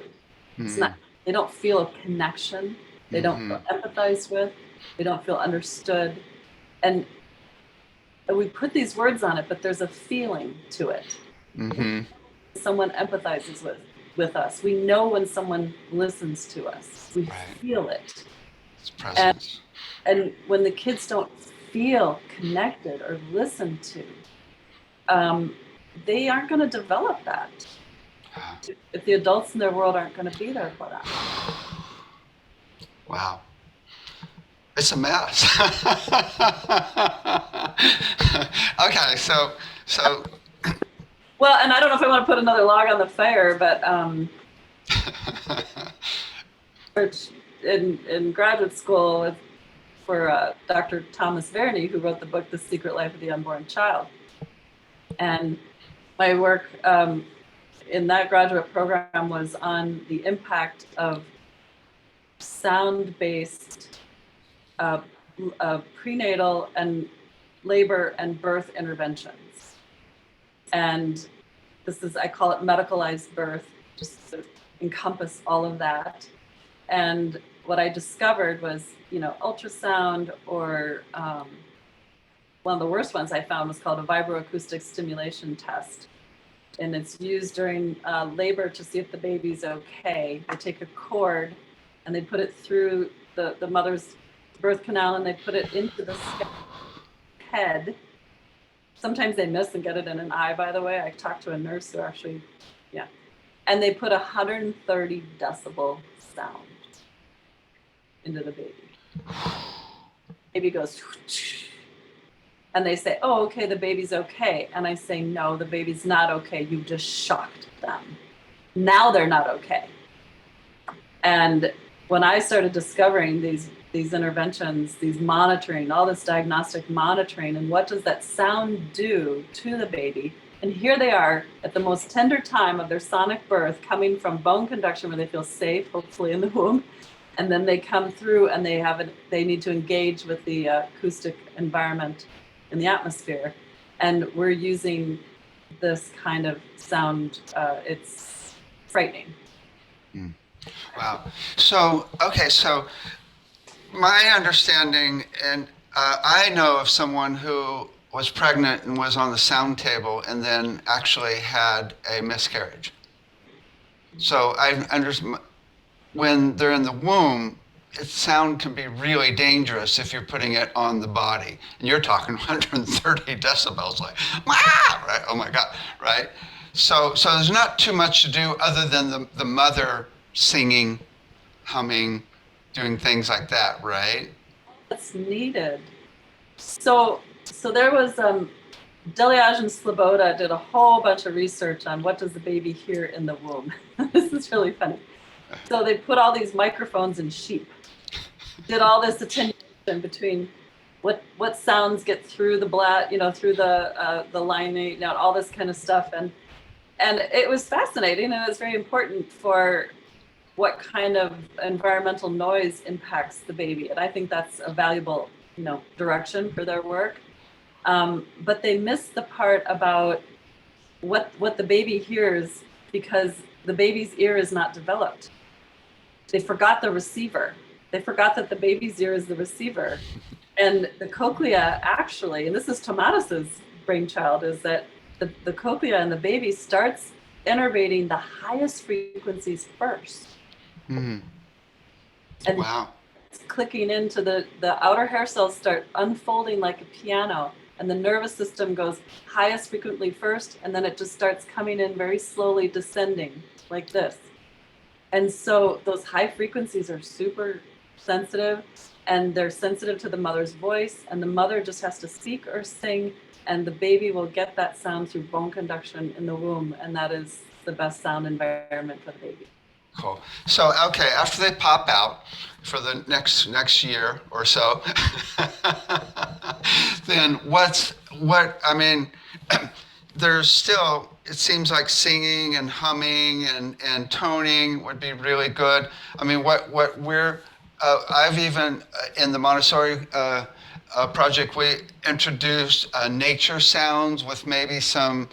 they don't feel a connection, they don't feel empathized with, they don't feel understood. And we put these words on it, but there's a feeling to it. Someone empathizes with us. We know when someone listens to us. We feel it. It's presence. And when the kids don't feel connected or listened to, they aren't going to develop that. If the adults in their world aren't going to be there for them. Wow. It's a mess. Okay, so. Well, and I don't know if I want to put another log on the fire, but in graduate school for Dr. Thomas Verney, who wrote the book The Secret Life of the Unborn Child. And my work in that graduate program was on the impact of sound-based prenatal and labor and birth interventions. And this is, I call it medicalized birth, just to encompass all of that. And what I discovered was, ultrasound, or one of the worst ones I found was called a Vibro-Acoustic stimulation test. And it's used during labor to see if the baby's okay. They take a cord and they put it through the mother's birth canal, and they put it into the head. Sometimes they miss and get it in an eye, by the way. I talked to a nurse who actually, and they put 130 decibel sound into the baby. Baby goes, and they say, oh, okay, the baby's okay. And I say, no, the baby's not okay. You just shocked them. Now they're not okay. And when I started discovering these interventions, these monitoring, all this diagnostic monitoring, and what does that sound do to the baby? And here they are at the most tender time of their sonic birth, coming from bone conduction where they feel safe, hopefully in the womb. And then they come through and they need to engage with the acoustic environment in the atmosphere. And we're using this kind of sound. It's frightening. Wow. So my understanding, and I know of someone who was pregnant and was on the sound table and then actually had a miscarriage. So I understand when they're in the womb, sound can be really dangerous if you're putting it on the body. And you're talking 130 decibels, like, right? Oh my God, right? So there's not too much to do other than the mother singing, humming, doing things like that, right? That's needed. So there was Deliage and Sloboda did a whole bunch of research on what does the baby hear in the womb. This is really funny. So they put all these microphones in sheep, did all this attenuation between what sounds get through the through the lining, all this kind of stuff, and it was fascinating, and it was very important for what kind of environmental noise impacts the baby, and I think that's a valuable direction for their work. But they missed the part about what the baby hears, because the baby's ear is not developed. They forgot the receiver. They forgot that the baby's ear is the receiver. And the cochlea actually, and this is TOMATIS's brainchild, is that the cochlea in the baby starts innervating the highest frequencies first. Mm-hmm. And wow. It's clicking into the outer hair cells start unfolding like a piano, and the nervous system goes highest frequently first, and then it just starts coming in very slowly, descending like this. And so those high frequencies are super sensitive, and they're sensitive to the mother's voice, and the mother just has to speak or sing, and the baby will get that sound through bone conduction in the womb, and that is the best sound environment for the baby. Cool. So, okay, after they pop out for the next year or so, then there's still, it seems like singing and humming and toning would be really good. I mean, I've even, in the Montessori project, we introduced nature sounds with maybe some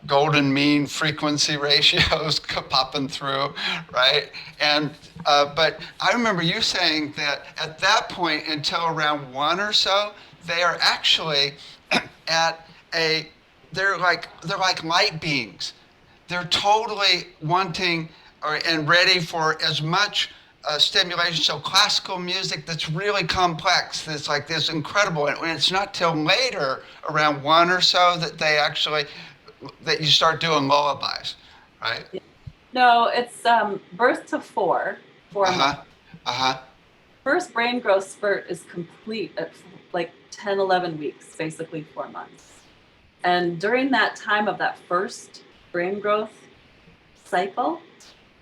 golden mean frequency ratios popping through, right? And but I remember you saying that at that point, until around 1 or so, they are actually they're like light beings. They're totally wanting and ready for as much stimulation. So classical music that's really complex, that's like this incredible, and it's not till later, around 1 or so, that you start doing lullabies, right? No, it's birth to 4 months. First brain growth spurt is complete at like 10, 11 weeks, basically 4 months. And during that time of that first brain growth cycle,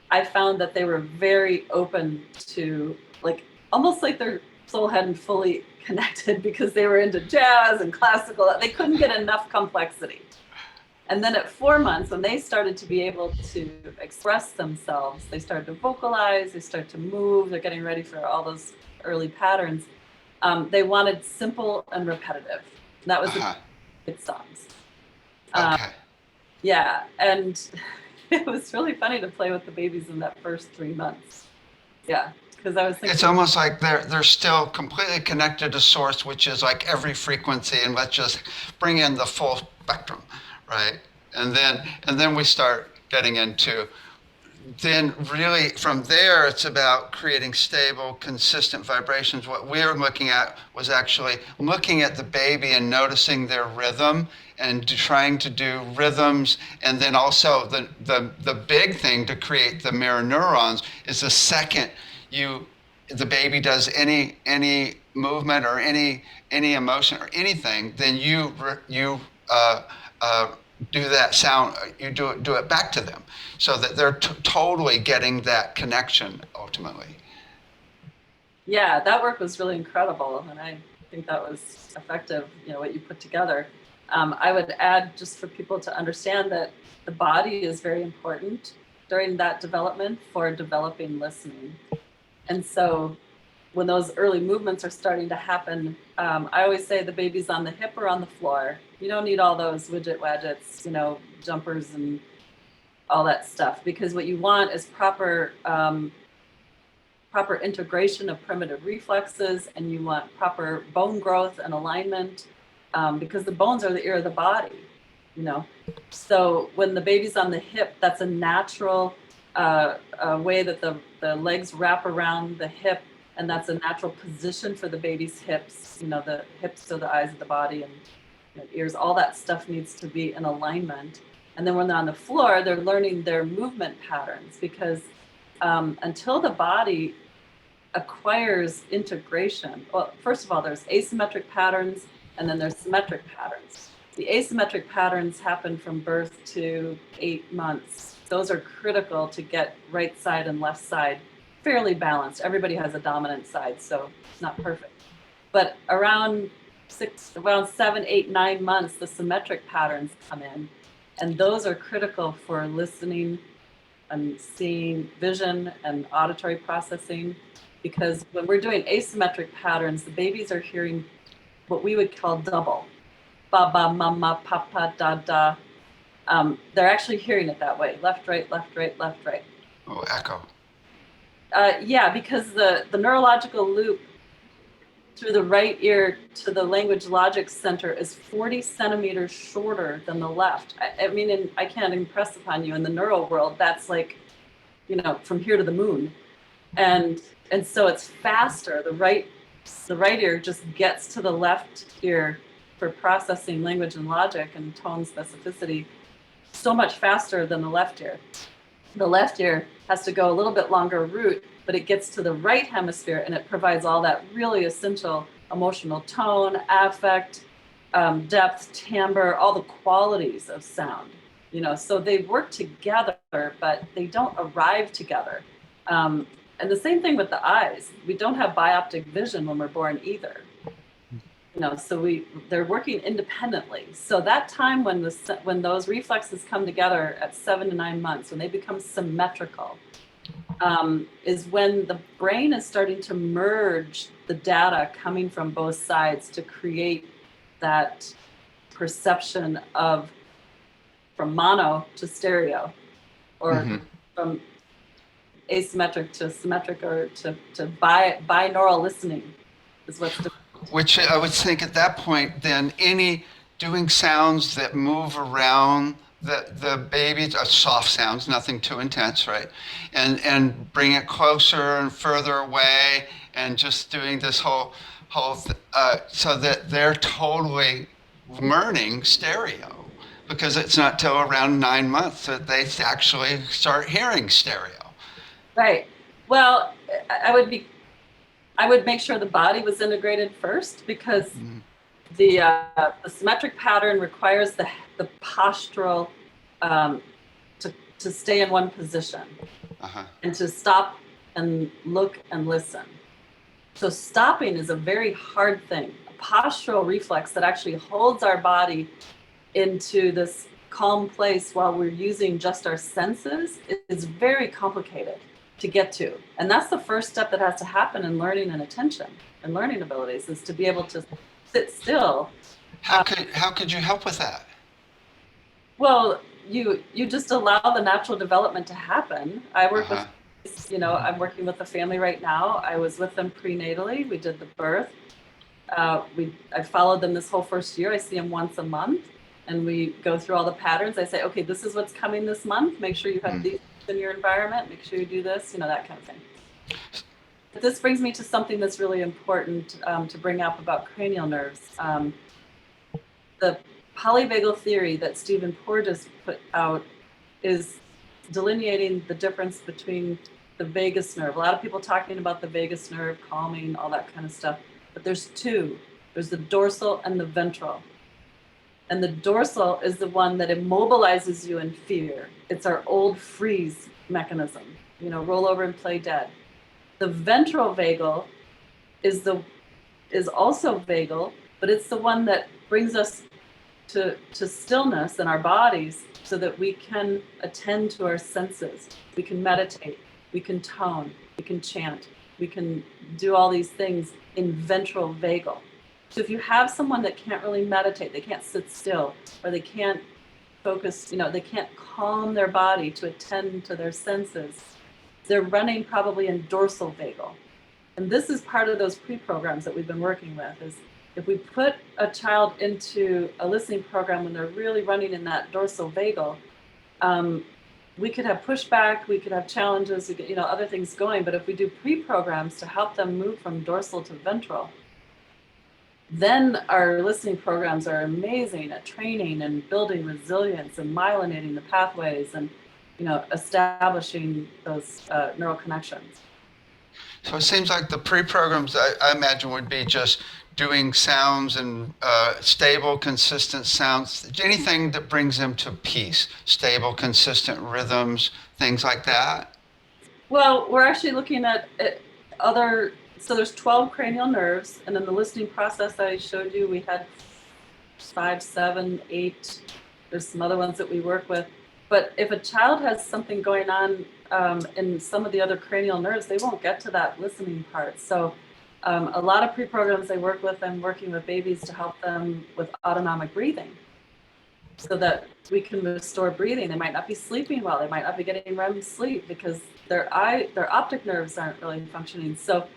I found that they were very open to, like, almost like their soul hadn't fully connected because they were into jazz and classical. They couldn't get enough complexity. And then at 4 months, when they started to be able to express themselves, they started to vocalize, they started to move, they're getting ready for all those early patterns. They wanted simple and repetitive. And that was the good songs. Okay. Yeah, and it was really funny to play with the babies in that first 3 months. Yeah, because I was thinking, It's almost like they're still completely connected to source, which is like every frequency, and let's just bring in the full spectrum, right? And then we start getting into, then really from there it's about creating stable, consistent vibrations. What we were looking at was actually looking at the baby and noticing their rhythm and trying to do rhythms. And then also the big thing to create the mirror neurons is the second the baby does any movement or any emotion or anything, then you do that sound, you do it back to them, so that they're totally getting that connection ultimately. yeah, that work was really incredible, and I think that was effective, what you put together. I would add, just for people to understand, that the body is very important during that development for developing listening. And so when those early movements are starting to happen, I always say the baby's on the hip or on the floor. You don't need all those widgets, jumpers and all that stuff, because what you want is proper integration of primitive reflexes, and you want proper bone growth and alignment, because the bones are the ear of the body, So when the baby's on the hip, that's a natural way that the legs wrap around the hip, and that's a natural position for the baby's hips. The hips are the eyes of the body, and ears, all that stuff needs to be in alignment. And then when they're on the floor, they're learning their movement patterns, because until the body acquires integration, well, first of all, there's asymmetric patterns, and then there's symmetric patterns. The asymmetric patterns happen from birth to 8 months. Those are critical to get right side and left side fairly balanced. Everybody has a dominant side, so it's not perfect. But around 7, 8, 9 months, the symmetric patterns come in, and those are critical for listening and seeing, vision and auditory processing. Because when we're doing asymmetric patterns, the babies are hearing what we would call double. Ba, ba, mama, papa, da, da. They're actually hearing it that way. Left, right, left, right, left, right. Oh, echo. Yeah, because the neurological loop through the right ear to the language logic center is 40 centimeters shorter than the left. I mean, I can't impress upon you, in the neural world, that's like, from here to the moon. And so it's faster. The right ear just gets to the left ear for processing language and logic and tone specificity so much faster than the left ear. The left ear has to go a little bit longer route, but it gets to the right hemisphere, and it provides all that really essential emotional tone, affect, depth, timbre, all the qualities of sound. So they work together, but they don't arrive together. And the same thing with the eyes. We don't have bioptic vision when we're born either. So they're working independently. So that time when those reflexes come together at 7 to 9 months, when they become symmetrical, is when the brain is starting to merge the data coming from both sides to create that perception of from mono to stereo, or from asymmetric to symmetric, or to binaural listening is what's Which I would think at that point, then any doing sounds that move around the baby, soft sounds, nothing too intense, right? And bring it closer and further away, and just doing this whole so that they're totally learning stereo, because it's not till around 9 months that they actually start hearing stereo. Right. Well, I would make sure the body was integrated first, because the symmetric pattern requires the postural to stay in one position. and to stop and look and listen. So stopping is a very hard thing. A postural reflex that actually holds our body into this calm place while we're using just our senses is very complicated to get to. And that's the first step that has to happen in learning and attention and learning abilities, is to be able to sit still. How could you help with that? Well, you just allow the natural development to happen. I work with, I'm working with a family right now. I was with them prenatally. We did the birth. I followed them this whole first year. I see them once a month, and we go through all the patterns. I say, okay, this is what's coming this month. Make sure you have these in your environment. Make sure you do this, that kind of thing. But this brings me to something that's really important to bring up about cranial nerves. The polyvagal theory that Stephen Porges put out is delineating the difference between the vagus nerve. A lot of people talking about the vagus nerve, calming, all that kind of stuff. But there's two. There's the dorsal and the ventral. And the dorsal is the one that immobilizes you in fear. It's our old freeze mechanism, roll over and play dead. The ventral vagal is also vagal, but it's the one that brings us to stillness in our bodies so that we can attend to our senses. We can meditate, we can tone, we can chant, we can do all these things in ventral vagal. So if you have someone that can't really meditate, they can't sit still, or they can't focus, they can't calm their body to attend to their senses, they're running probably in dorsal vagal. And this is part of those pre-programs that we've been working with, is if we put a child into a listening program when they're really running in that dorsal vagal, we could have pushback, we could have challenges, other things going. But if we do pre-programs to help them move from dorsal to ventral, then our listening programs are amazing at training and building resilience and myelinating the pathways and, establishing those neural connections. So it seems like the pre-programs, I imagine, would be just doing sounds and stable, consistent sounds, anything that brings them to peace, stable, consistent rhythms, things like that? Well, we're actually looking at so there's 12 cranial nerves, and in the listening process I showed you, we had 5, 7, 8, there's some other ones that we work with. But if a child has something going on in some of the other cranial nerves, they won't get to that listening part. So a lot of pre-programs I work with, I'm working with babies to help them with autonomic breathing so that we can restore breathing. They might not be sleeping well. They might not be getting REM sleep because their optic nerves aren't really functioning. So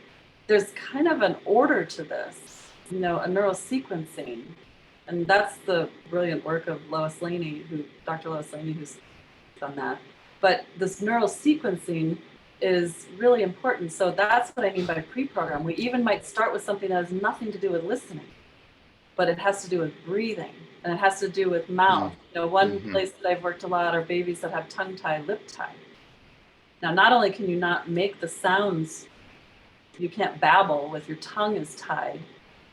there's kind of an order to this, a neural sequencing. And that's the brilliant work of Dr. Lois Laney, who's done that. But this neural sequencing is really important. So that's what I mean by pre-program. We even might start with something that has nothing to do with listening, but it has to do with breathing, and it has to do with mouth. One place that I've worked a lot are babies that have tongue tie, lip tie. Now, not only can you not make the sounds, you can't babble with your tongue is tied.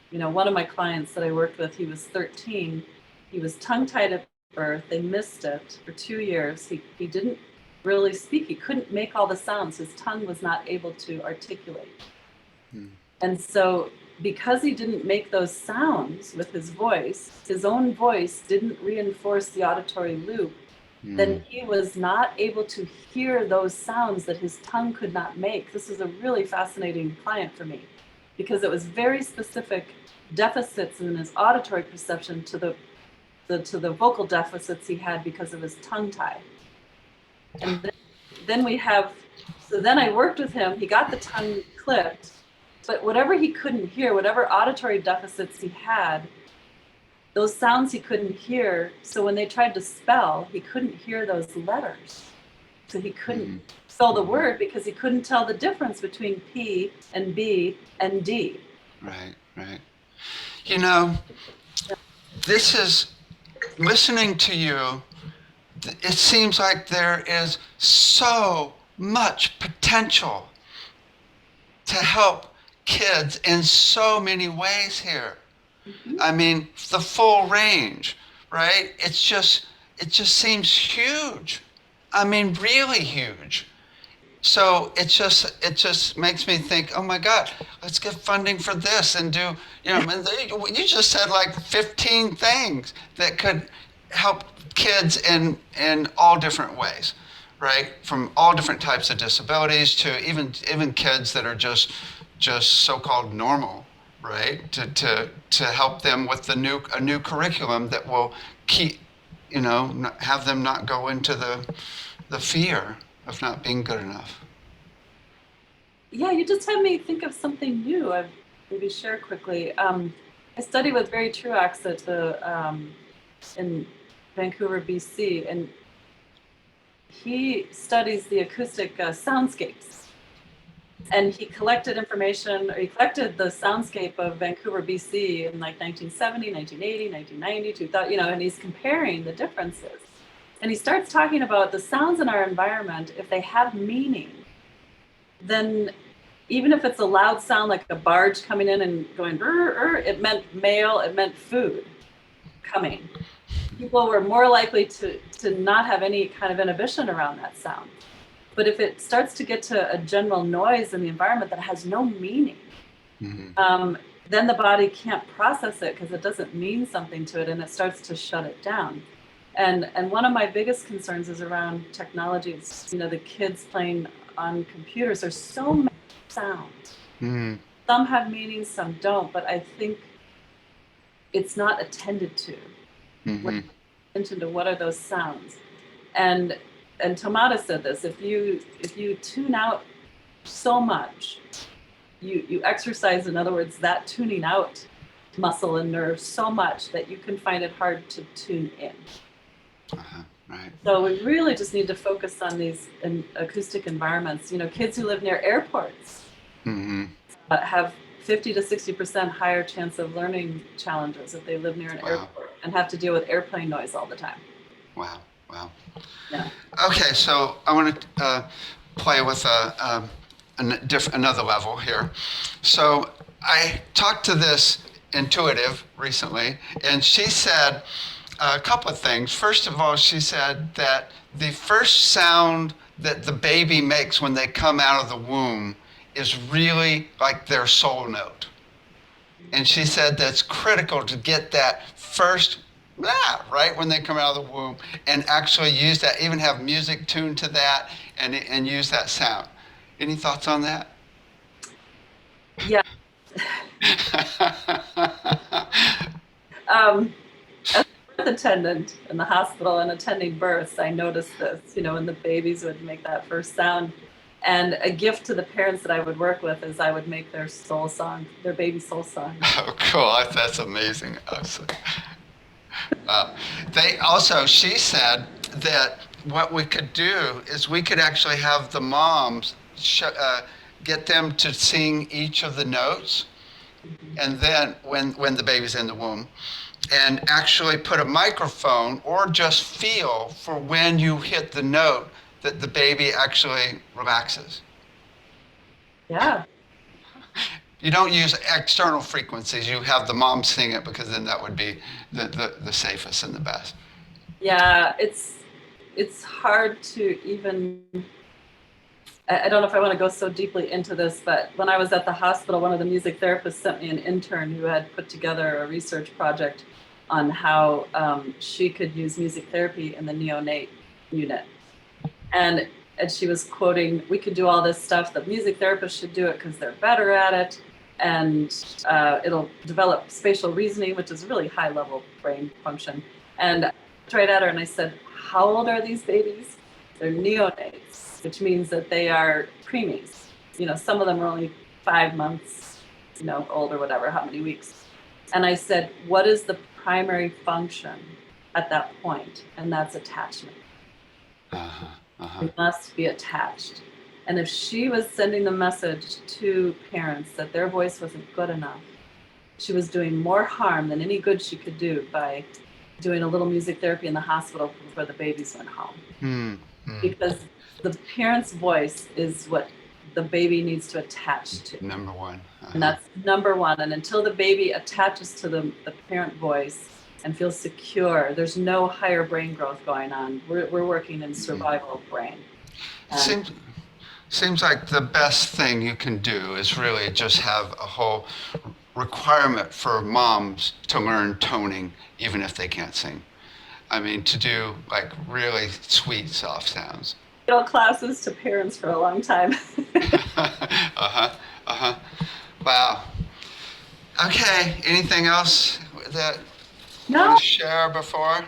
One of my clients that I worked with, he was 13. He was tongue-tied at birth. They missed it for 2 years. He didn't really speak. He couldn't make all the sounds. His tongue was not able to articulate. And so because he didn't make those sounds with his voice, his own voice didn't reinforce the auditory loop, then he was not able to hear those sounds that his tongue could not make. This is a really fascinating client for me because it was very specific deficits in his auditory perception to the vocal deficits he had because of his tongue tie. And then I worked with him. He got the tongue clipped, but whatever he couldn't hear, whatever auditory deficits he had, those sounds he couldn't hear. So when they tried to spell, he couldn't hear those letters. So he couldn't spell the word because he couldn't tell the difference between P and B and D. Right. This is, listening to you, it seems like there is so much potential to help kids in so many ways here. I mean, the full range, right? It just seems huge. I mean, really huge. So it just makes me think, oh my God, let's get funding for this and do, you just said like 15 things that could help kids in all different ways, right? From all different types of disabilities to even kids that are just so-called normal, right? To help them with a new curriculum that will keep, have them not go into the fear of not being good enough. Yeah, you just had me think of something new. I'll maybe share quickly. I study with Barry Truax at in Vancouver, BC, and he studies the acoustic soundscapes. And he collected information, or he collected the soundscape of Vancouver, BC in like 1970, 1980, 1990, 2000, and he's comparing the differences. And he starts talking about the sounds in our environment, if they have meaning, then even if it's a loud sound like a barge coming in and going, it meant mail, it meant food coming. People were more likely to not have any kind of inhibition around that sound. But if it starts to get to a general noise in the environment that has no meaning, then the body can't process it because it doesn't mean something to it, and it starts to shut it down. And one of my biggest concerns is around technology. It's, the kids playing on computers. There's so many sounds. Some have meaning, some don't. But I think it's not attended to. Attention to what are those sounds, and TOMATIS said this: if you tune out so much, you exercise, in other words, that tuning out muscle and nerve so much that you can find it hard to tune in. Right. So we really just need to focus on these acoustic environments. Kids who live near airports have 50 to 60% higher chance of learning challenges if they live near an airport and have to deal with airplane noise all the time. Wow. Yeah. Okay, so I want to play with another level here. So I talked to this intuitive recently, and she said a couple of things. First of all, she said that the first sound that the baby makes when they come out of the womb is really like their soul note. And she said that's critical to get that first right when they come out of the womb, and actually use that, even have music tuned to that, and use that sound. Any thoughts on that? Yeah. As a birth attendant in the hospital and attending births, I noticed this, when the babies would make that first sound. And a gift to the parents that I would work with is I would make their soul song, their baby soul song. Oh, cool. That's amazing. She said that what we could do is we could actually have the moms get them to sing each of the notes, and then when the baby's in the womb, and actually put a microphone or just feel for when you hit the note that the baby actually relaxes. Yeah. You don't use external frequencies. You have the mom sing it, because then that would be the safest and the best. Yeah, it's hard to even, I don't know if I want to go so deeply into this, but when I was at the hospital, one of the music therapists sent me an intern who had put together a research project on how she could use music therapy in the neonate unit. And she was quoting, we could do all this stuff, the music therapists should do it because they're better at it, and it'll develop spatial reasoning, which is a really high level brain function. And I looked right at her and I said, how old are these babies? They're neonates, which means that they are preemies. Some of them are only 5 months, old or whatever, how many weeks. And I said, what is the primary function at that point? And that's attachment. We must be attached. And if she was sending the message to parents that their voice wasn't good enough, she was doing more harm than any good she could do by doing a little music therapy in the hospital before the babies went home. Because the parent's voice is what the baby needs to attach to. Number one. And that's number one. And until the baby attaches to the parent voice and feels secure, there's no higher brain growth going on. We're working in survival brain. seems like the best thing you can do is really just have a whole requirement for moms to learn toning, even if they can't sing. I mean, to do like really sweet, soft sounds. Classes to parents for a long time. Wow. Okay, anything else that you No. want to share before?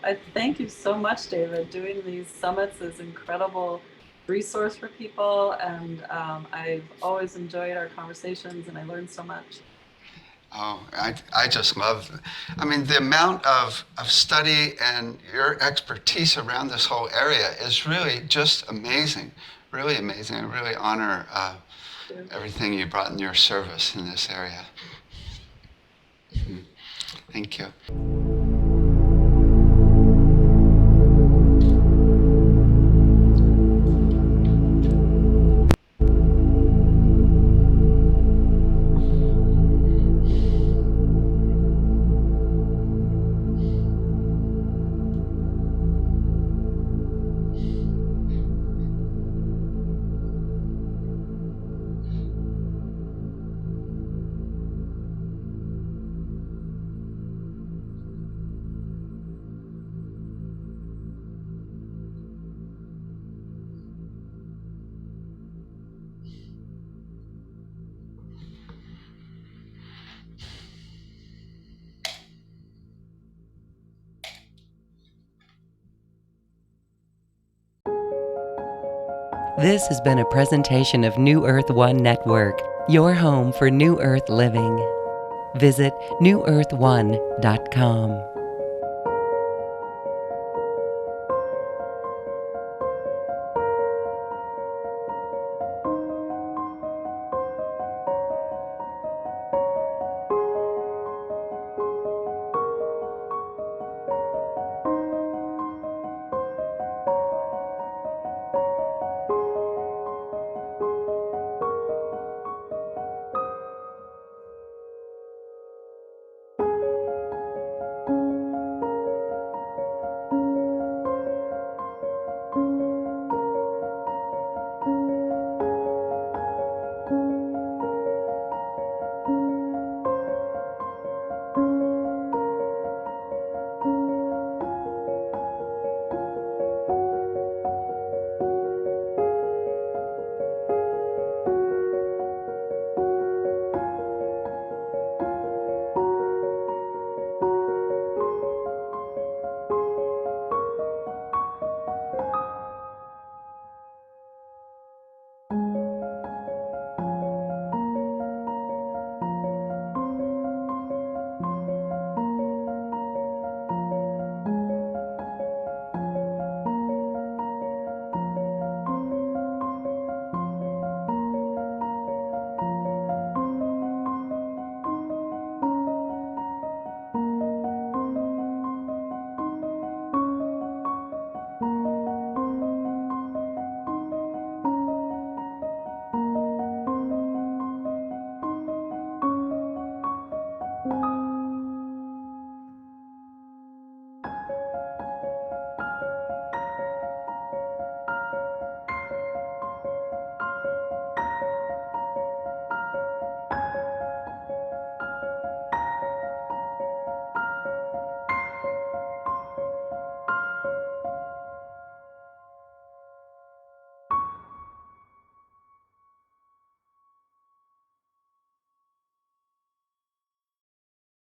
I thank you so much, David. Doing these summits is incredible resource for people, and I've always enjoyed our conversations, and I learned so much. Oh, I just love, I mean, the amount of study and your expertise around this whole area is really just amazing, really amazing. I really honor everything you brought in your service in this area. Thank you. This has been a presentation of New Earth One Network, your home for New Earth living. Visit newearth1.com.